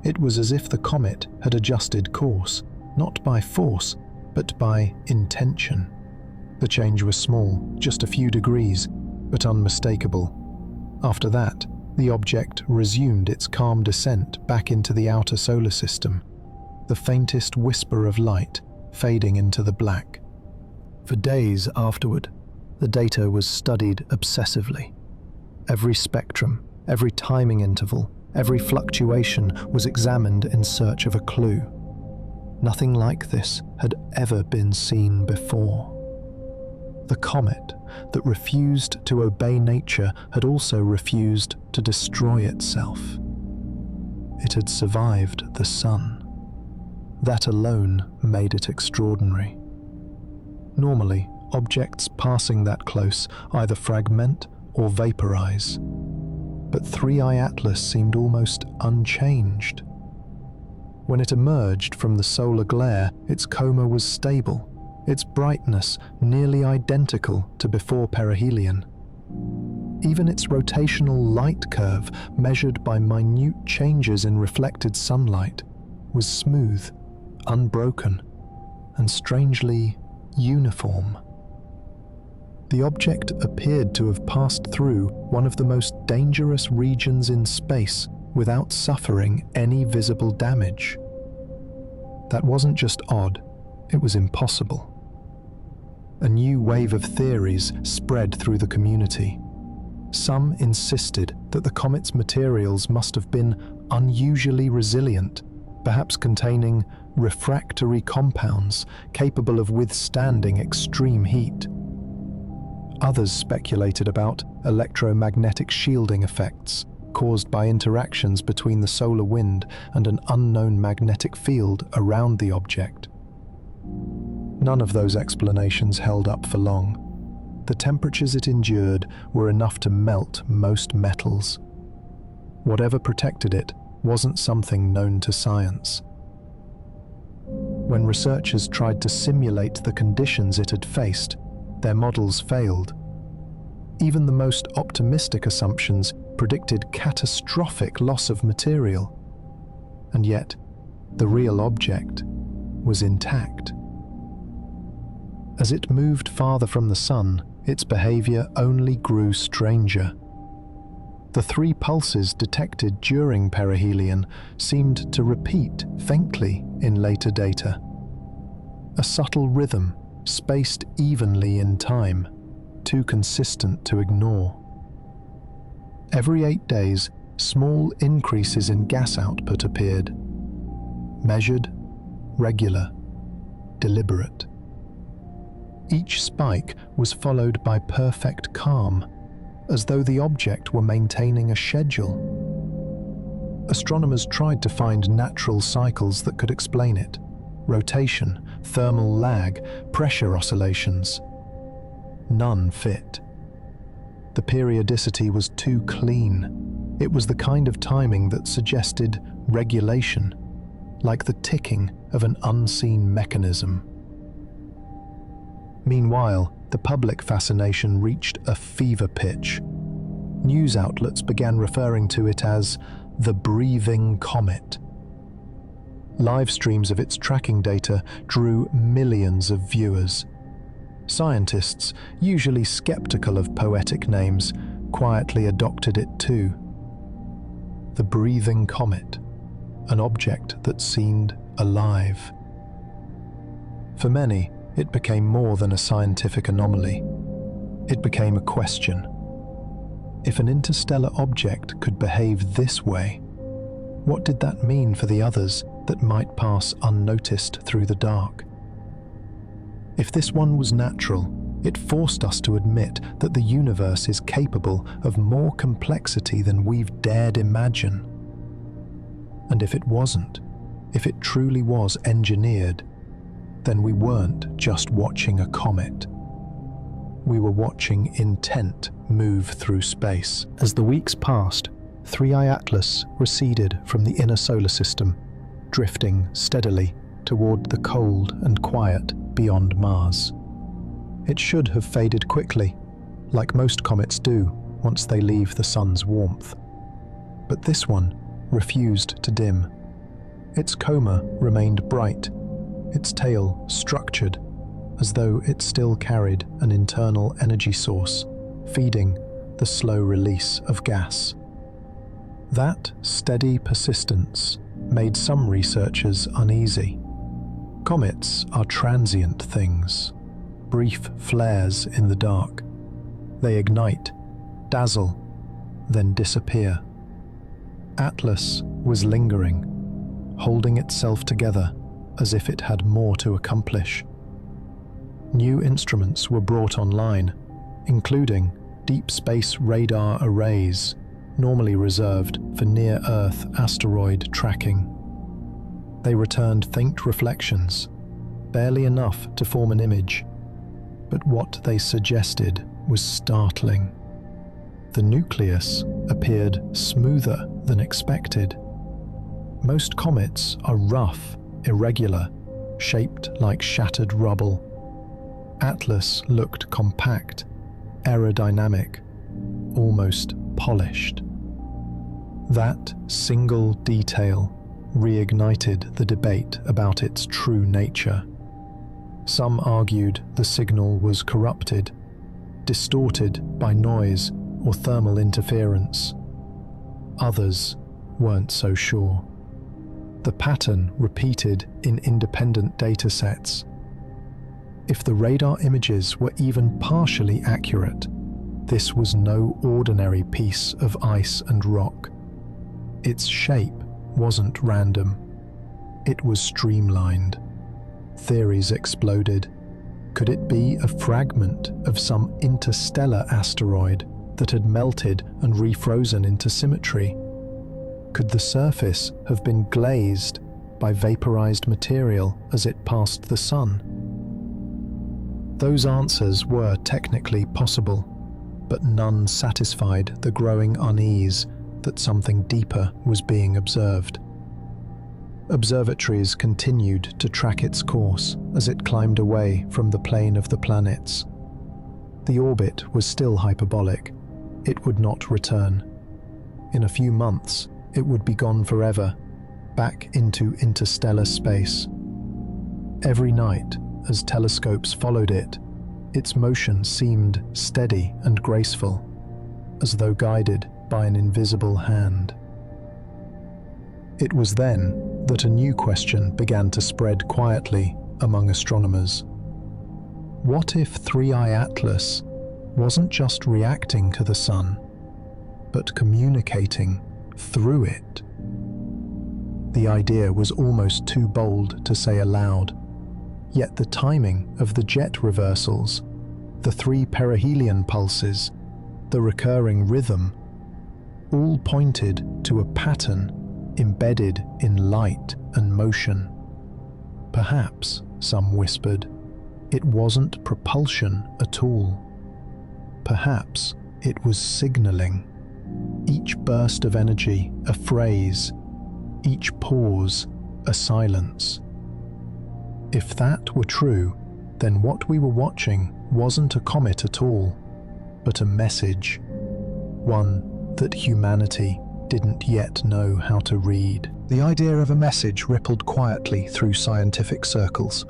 It was as if the comet had adjusted course, not by force, but by intention. The change was small, just a few degrees, but unmistakable. After that, the object resumed its calm descent back into the outer solar system, the faintest whisper of light fading into the black. For days afterward, the data was studied obsessively. Every spectrum, every timing interval, every fluctuation was examined in search of a clue. Nothing like this had ever been seen before. The comet that refused to obey nature had also refused to destroy itself. It had survived the sun. That alone made it extraordinary. Normally, objects passing that close either fragment or vaporize. But 3I Atlas seemed almost unchanged. When it emerged from the solar glare, its coma was stable, its brightness nearly identical to before perihelion. Even its rotational light curve, measured by minute changes in reflected sunlight, was smooth, unbroken, and strangely uniform. The object appeared to have passed through one of the most dangerous regions in space without suffering any visible damage. That wasn't just odd, it was impossible. A new wave of theories spread through the community. Some insisted that the comet's materials must have been unusually resilient, perhaps containing refractory compounds capable of withstanding extreme heat. Others speculated about electromagnetic shielding effects caused by interactions between the solar wind and an unknown magnetic field around the object. None of those explanations held up for long. The temperatures it endured were enough to melt most metals. Whatever protected it wasn't something known to science. When researchers tried to simulate the conditions it had faced, their models failed. Even the most optimistic assumptions predicted catastrophic loss of material. And yet, the real object was intact. As it moved farther from the sun, its behavior only grew stranger. The 3 pulses detected during perihelion seemed to repeat faintly in later data. A subtle rhythm, spaced evenly in time, too consistent to ignore. Every 8 days, small increases in gas output appeared. Measured, regular, deliberate. Each spike was followed by perfect calm, as though the object were maintaining a schedule. Astronomers tried to find natural cycles that could explain it: rotation, thermal lag, pressure oscillations. None fit. The periodicity was too clean. It was the kind of timing that suggested regulation, like the ticking of an unseen mechanism. Meanwhile, the public fascination reached a fever pitch. News outlets began referring to it as the breathing comet. Live streams of its tracking data drew millions of viewers. Scientists, usually skeptical of poetic names, quietly adopted it too. The breathing comet, an object that seemed alive. For many, it became more than a scientific anomaly. It became a question. If an interstellar object could behave this way, what did that mean for the others that might pass unnoticed through the dark? If this one was natural, it forced us to admit that the universe is capable of more complexity than we've dared imagine. And if it wasn't, if it truly was engineered, then we weren't just watching a comet. we were watching intent move through space. As the weeks passed, 3I Atlas receded from the inner solar system, drifting steadily toward the cold and quiet beyond Mars. It should have faded quickly, like most comets do once they leave the sun's warmth. But this one refused to dim. Its coma remained bright, its tail structured, as though it still carried an internal energy source, feeding the slow release of gas. That steady persistence made some researchers uneasy. Comets are transient things, brief flares in the dark. They ignite, dazzle, then disappear. Atlas was lingering, holding itself together as if it had more to accomplish. New instruments were brought online, including deep space radar arrays, normally reserved for near-Earth asteroid tracking. They returned faint reflections, barely enough to form an image, but what they suggested was startling. The nucleus appeared smoother than expected. Most comets are rough, irregular, shaped like shattered rubble. Atlas looked compact, aerodynamic, almost polished. That single detail reignited the debate about its true nature. Some argued the signal was corrupted, distorted by noise or thermal interference. Others weren't so sure. The pattern repeated in independent datasets. If the radar images were even partially accurate, this was no ordinary piece of ice and rock. Its shape wasn't random. It was streamlined. Theories exploded. Could it be a fragment of some interstellar asteroid that had melted and refrozen into symmetry? Could the surface have been glazed by vaporized material as it passed the sun? Those answers were technically possible, but none satisfied the growing unease that something deeper was being observed. Observatories continued to track its course as it climbed away from the plane of the planets. The orbit was still hyperbolic. It would not return. In a few months, it would be gone forever, back into interstellar space. Every night, as telescopes followed it, its motion seemed steady and graceful, as though guided by an invisible hand. It was then that a new question began to spread quietly among astronomers. What if 3I Atlas wasn't just reacting to the sun, but communicating through it? The idea was almost too bold to say aloud, yet the timing of the jet reversals, the 3 perihelion pulses, the recurring rhythm, all pointed to a pattern embedded in light and motion. Perhaps, some whispered, it wasn't propulsion at all. Perhaps it was signaling. Each burst of energy a phrase, each pause a silence. If that were true, then what we were watching wasn't a comet at all, but a message, one that humanity didn't yet know how to read. The idea of a message rippled quietly through scientific circles,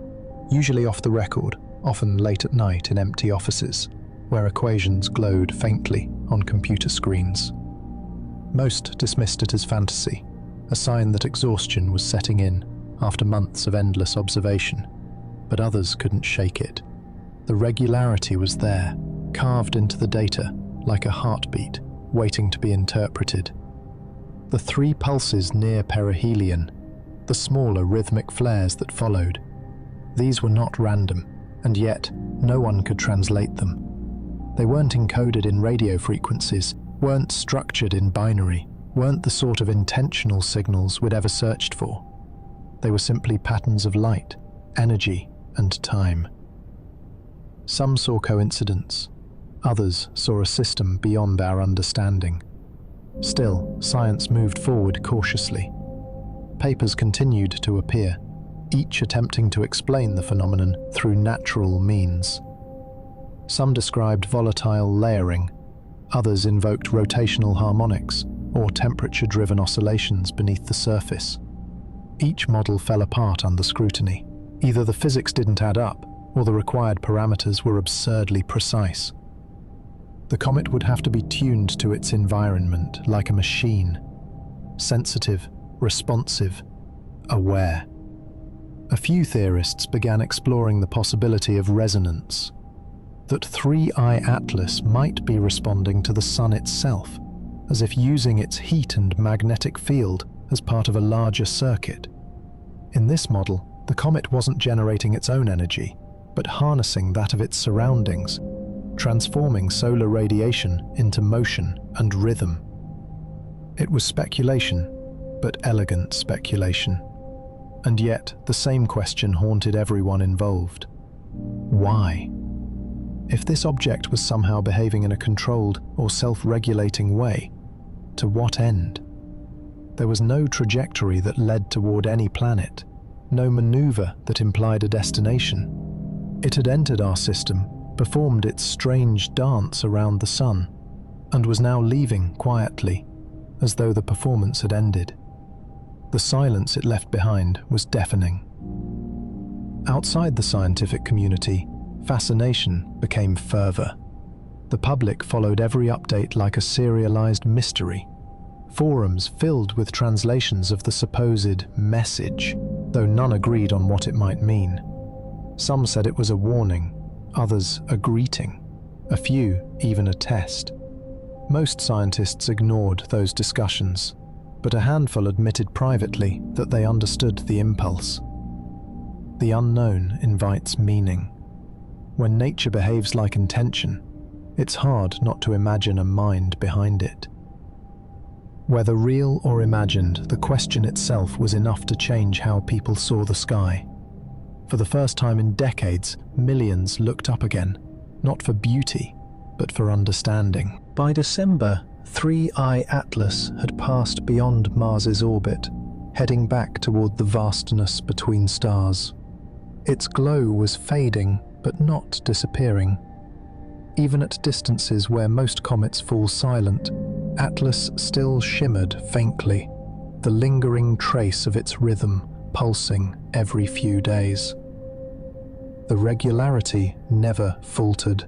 usually off the record, often late at night in empty offices, where equations glowed faintly on computer screens. Most dismissed it as fantasy, a sign that exhaustion was setting in after months of endless observation, but others couldn't shake it. The regularity was there, carved into the data like a heartbeat, waiting to be interpreted. The 3 pulses near perihelion, the smaller rhythmic flares that followed, these were not random, and yet no one could translate them. They weren't encoded in radio frequencies, weren't structured in binary, weren't the sort of intentional signals we'd ever searched for. They were simply patterns of light, energy, and time. Some saw coincidence, others saw a system beyond our understanding. Still, science moved forward cautiously. Papers continued to appear, each attempting to explain the phenomenon through natural means. Some described volatile layering, others invoked rotational harmonics or temperature-driven oscillations beneath the surface. Each model fell apart under scrutiny. Either the physics didn't add up, or the required parameters were absurdly precise. The comet would have to be tuned to its environment like a machine, sensitive, responsive, aware. A few theorists began exploring the possibility of resonance, that 3I Atlas might be responding to the Sun itself, as if using its heat and magnetic field as part of a larger circuit. In this model, the comet wasn't generating its own energy, but harnessing that of its surroundings, transforming solar radiation into motion and rhythm. It was speculation, but elegant speculation. And yet, the same question haunted everyone involved. Why? If this object was somehow behaving in a controlled or self-regulating way, to what end? There was no trajectory that led toward any planet, no maneuver that implied a destination. It had entered our system, performed its strange dance around the Sun, and was now leaving quietly, as though the performance had ended. The silence it left behind was deafening. Outside the scientific community, fascination became fervor. The public followed every update like a serialized mystery. Forums filled with translations of the supposed message, though none agreed on what it might mean. Some said it was a warning, others a greeting, a few even a test. Most scientists ignored those discussions, but a handful admitted privately that they understood the impulse. The unknown invites meaning. When nature behaves like intention, it's hard not to imagine a mind behind it. Whether real or imagined, the question itself was enough to change how people saw the sky. For the first time in decades, millions looked up again, not for beauty, but for understanding. By December, 3I Atlas had passed beyond Mars's orbit, heading back toward the vastness between stars. Its glow was fading, but not disappearing. Even at distances where most comets fall silent, Atlas still shimmered faintly, the lingering trace of its rhythm pulsing every few days. The regularity never faltered.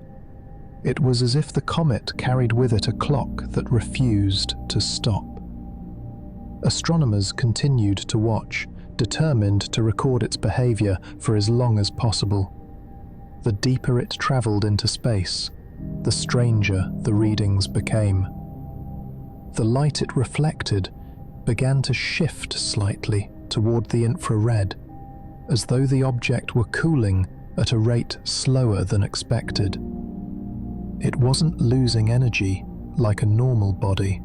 It was as if the comet carried with it a clock that refused to stop. Astronomers continued to watch, determined to record its behavior for as long as possible. The deeper it traveled into space, the stranger the readings became. The light it reflected began to shift slightly toward the infrared, as though the object were cooling at a rate slower than expected. It wasn't losing energy like a normal body.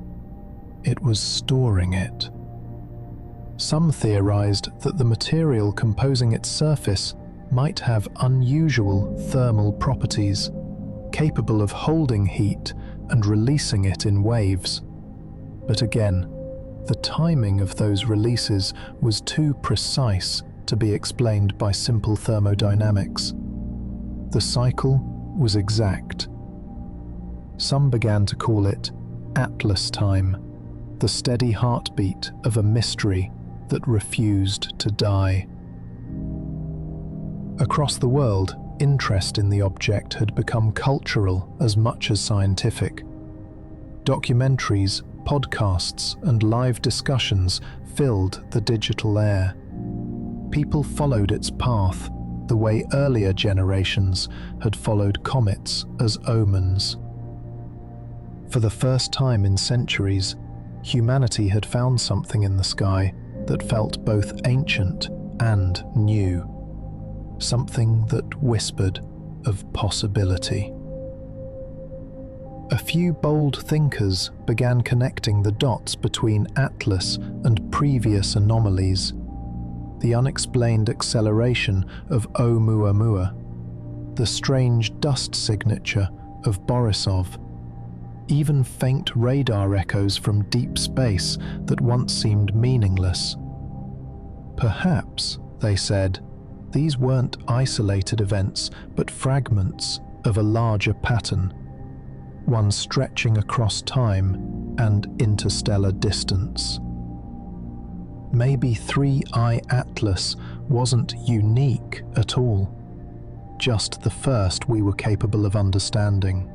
It was storing it. Some theorized that the material composing its surface might have unusual thermal properties, capable of holding heat and releasing it in waves. But again, the timing of those releases was too precise to be explained by simple thermodynamics. The cycle was exact. Some began to call it Atlas time, the steady heartbeat of a mystery that refused to die. Across the world, interest in the object had become cultural as much as scientific. Documentaries, podcasts, and live discussions filled the digital air. People followed its path the way earlier generations had followed comets as omens. For the first time in centuries, humanity had found something in the sky that felt both ancient and new, something that whispered of possibility. A few bold thinkers began connecting the dots between Atlas and previous anomalies. The unexplained acceleration of Oumuamua, the strange dust signature of Borisov, even faint radar echoes from deep space that once seemed meaningless. Perhaps, they said, these weren't isolated events, but fragments of a larger pattern, one stretching across time and interstellar distance. Maybe 3I Atlas wasn't unique at all, just the first we were capable of understanding.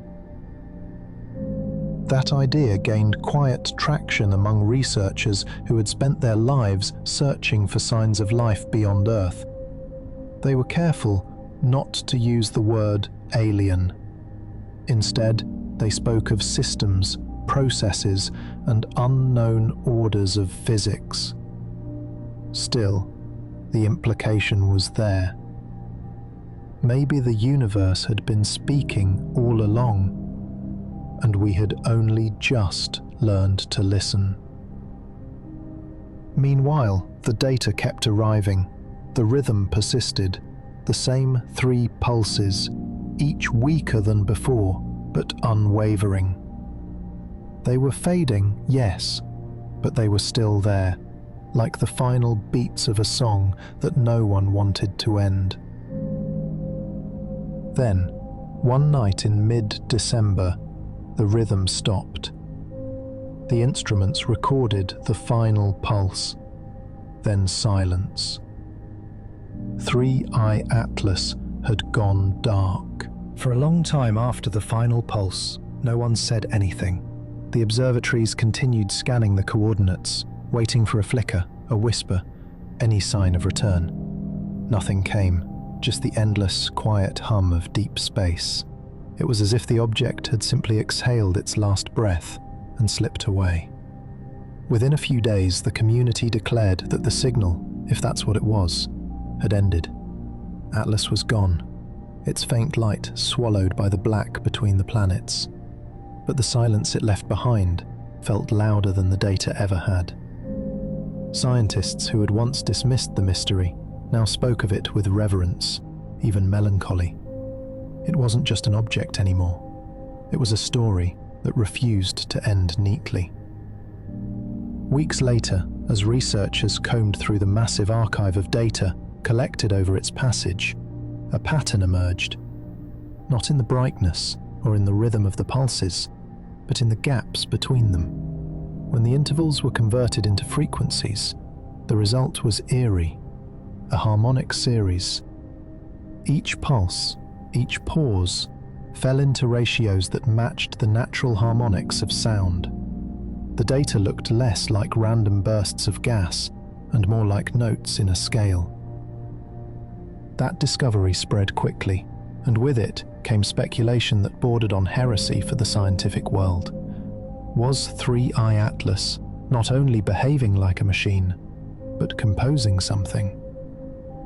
That idea gained quiet traction among researchers who had spent their lives searching for signs of life beyond Earth. They were careful not to use the word alien. Instead, they spoke of systems, processes, and unknown orders of physics. Still, the implication was there. Maybe the universe had been speaking all along, and we had only just learned to listen. Meanwhile, the data kept arriving. The rhythm persisted, the same 3 pulses, each weaker than before, but unwavering. They were fading, yes, but they were still there, like the final beats of a song that no one wanted to end. Then, one night in mid-December, the rhythm stopped. The instruments recorded the final pulse, then silence. 3I Atlas had gone dark. For a long time after the final pulse, no one said anything. The observatories continued scanning the coordinates, waiting for a flicker, a whisper, any sign of return. Nothing came, just the endless, quiet hum of deep space. It was as if the object had simply exhaled its last breath and slipped away. Within a few days, the community declared that the signal, if that's what it was, had ended. Atlas was gone, its faint light swallowed by the black between the planets. But the silence it left behind felt louder than the data ever had. Scientists who had once dismissed the mystery now spoke of it with reverence, even melancholy. It wasn't just an object anymore. It was a story that refused to end neatly. Weeks later, as researchers combed through the massive archive of data collected over its passage, a pattern emerged. Not in the brightness or in the rhythm of the pulses, but in the gaps between them. When the intervals were converted into frequencies, the result was eerie, a harmonic series. Each pulse, each pause, fell into ratios that matched the natural harmonics of sound. The data looked less like random bursts of gas and more like notes in a scale. That discovery spread quickly, and with it came speculation that bordered on heresy for the scientific world. Was 3I Atlas not only behaving like a machine, but composing something?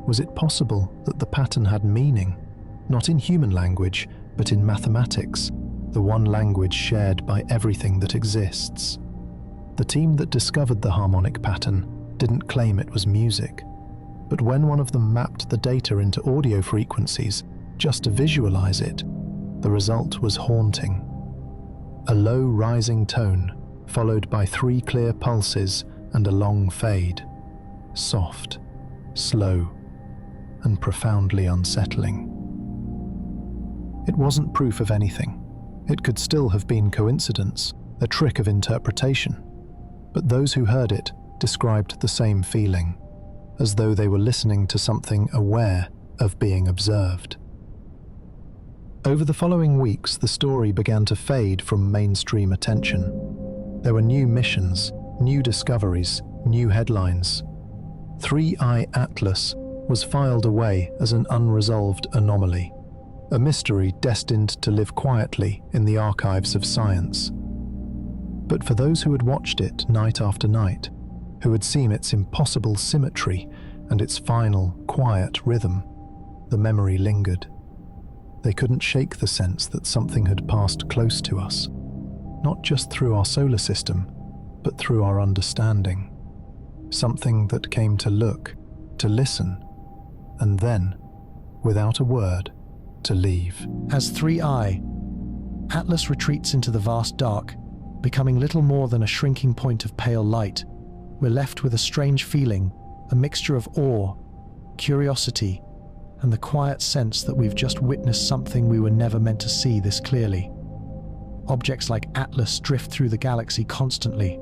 Was it possible that the pattern had meaning, not in human language, but in mathematics, the one language shared by everything that exists? The team that discovered the harmonic pattern didn't claim it was music, but when one of them mapped the data into audio frequencies just to visualize it, the result was haunting. A low rising tone, followed by 3 clear pulses and a long fade. Soft, slow, and profoundly unsettling. It wasn't proof of anything. It could still have been coincidence, a trick of interpretation. But those who heard it described the same feeling, as though they were listening to something aware of being observed. Over the following weeks, the story began to fade from mainstream attention. There were new missions, new discoveries, new headlines. 3I Atlas was filed away as an unresolved anomaly, a mystery destined to live quietly in the archives of science. But for those who had watched it night after night, who had seen its impossible symmetry and its final, quiet rhythm, the memory lingered. They couldn't shake the sense that something had passed close to us, not just through our solar system, but through our understanding. Something that came to look, to listen, and then, without a word, to leave. As 3I, Atlas retreats into the vast dark, becoming little more than a shrinking point of pale light. We're left with a strange feeling, a mixture of awe, curiosity, and the quiet sense that we've just witnessed something we were never meant to see this clearly. Objects like Atlas drift through the galaxy constantly,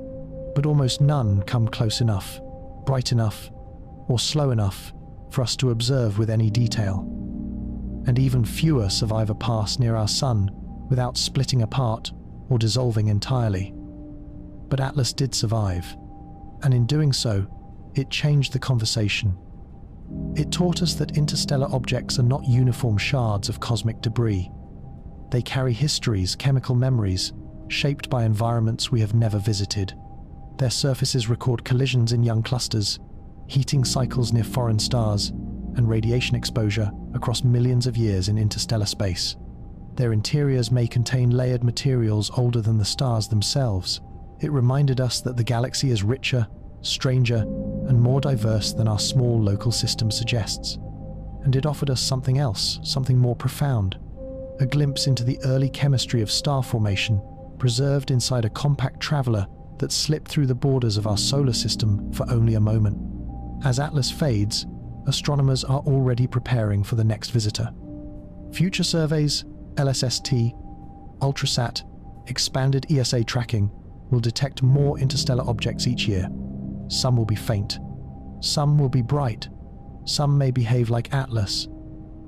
but almost none come close enough, bright enough, or slow enough for us to observe with any detail. And even fewer survive a pass near our Sun without splitting apart or dissolving entirely. But Atlas did survive, and in doing so, it changed the conversation. It taught us that interstellar objects are not uniform shards of cosmic debris. They carry histories, chemical memories, shaped by environments we have never visited. Their surfaces record collisions in young clusters, heating cycles near foreign stars, and radiation exposure across millions of years in interstellar space. Their interiors may contain layered materials older than the stars themselves. It reminded us that the galaxy is richer, stranger, and more diverse than our small local system suggests. And it offered us something else, something more profound. A glimpse into the early chemistry of star formation, preserved inside a compact traveler that slipped through the borders of our solar system for only a moment. As Atlas fades, astronomers are already preparing for the next visitor. Future surveys, LSST, Ultrasat, expanded ESA tracking will detect more interstellar objects each year. Some will be faint, some will be bright, some may behave like Atlas,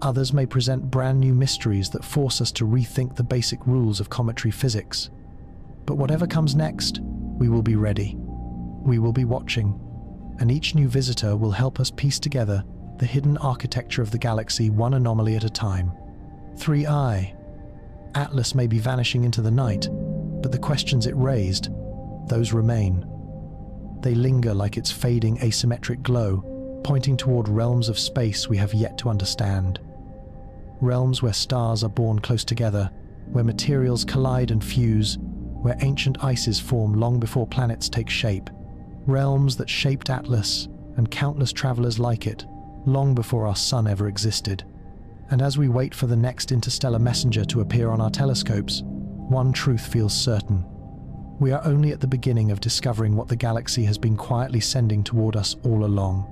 others may present brand new mysteries that force us to rethink the basic rules of cometary physics. But whatever comes next, we will be ready. We will be watching, and each new visitor will help us piece together the hidden architecture of the galaxy one anomaly at a time. 3I. Atlas may be vanishing into the night, but the questions it raised, those remain. They linger like its fading asymmetric glow, pointing toward realms of space we have yet to understand. Realms where stars are born close together, where materials collide and fuse, where ancient ices form long before planets take shape. Realms that shaped Atlas and countless travelers like it, long before our Sun ever existed. And as we wait for the next interstellar messenger to appear on our telescopes, one truth feels certain. We are only at the beginning of discovering what the galaxy has been quietly sending toward us all along.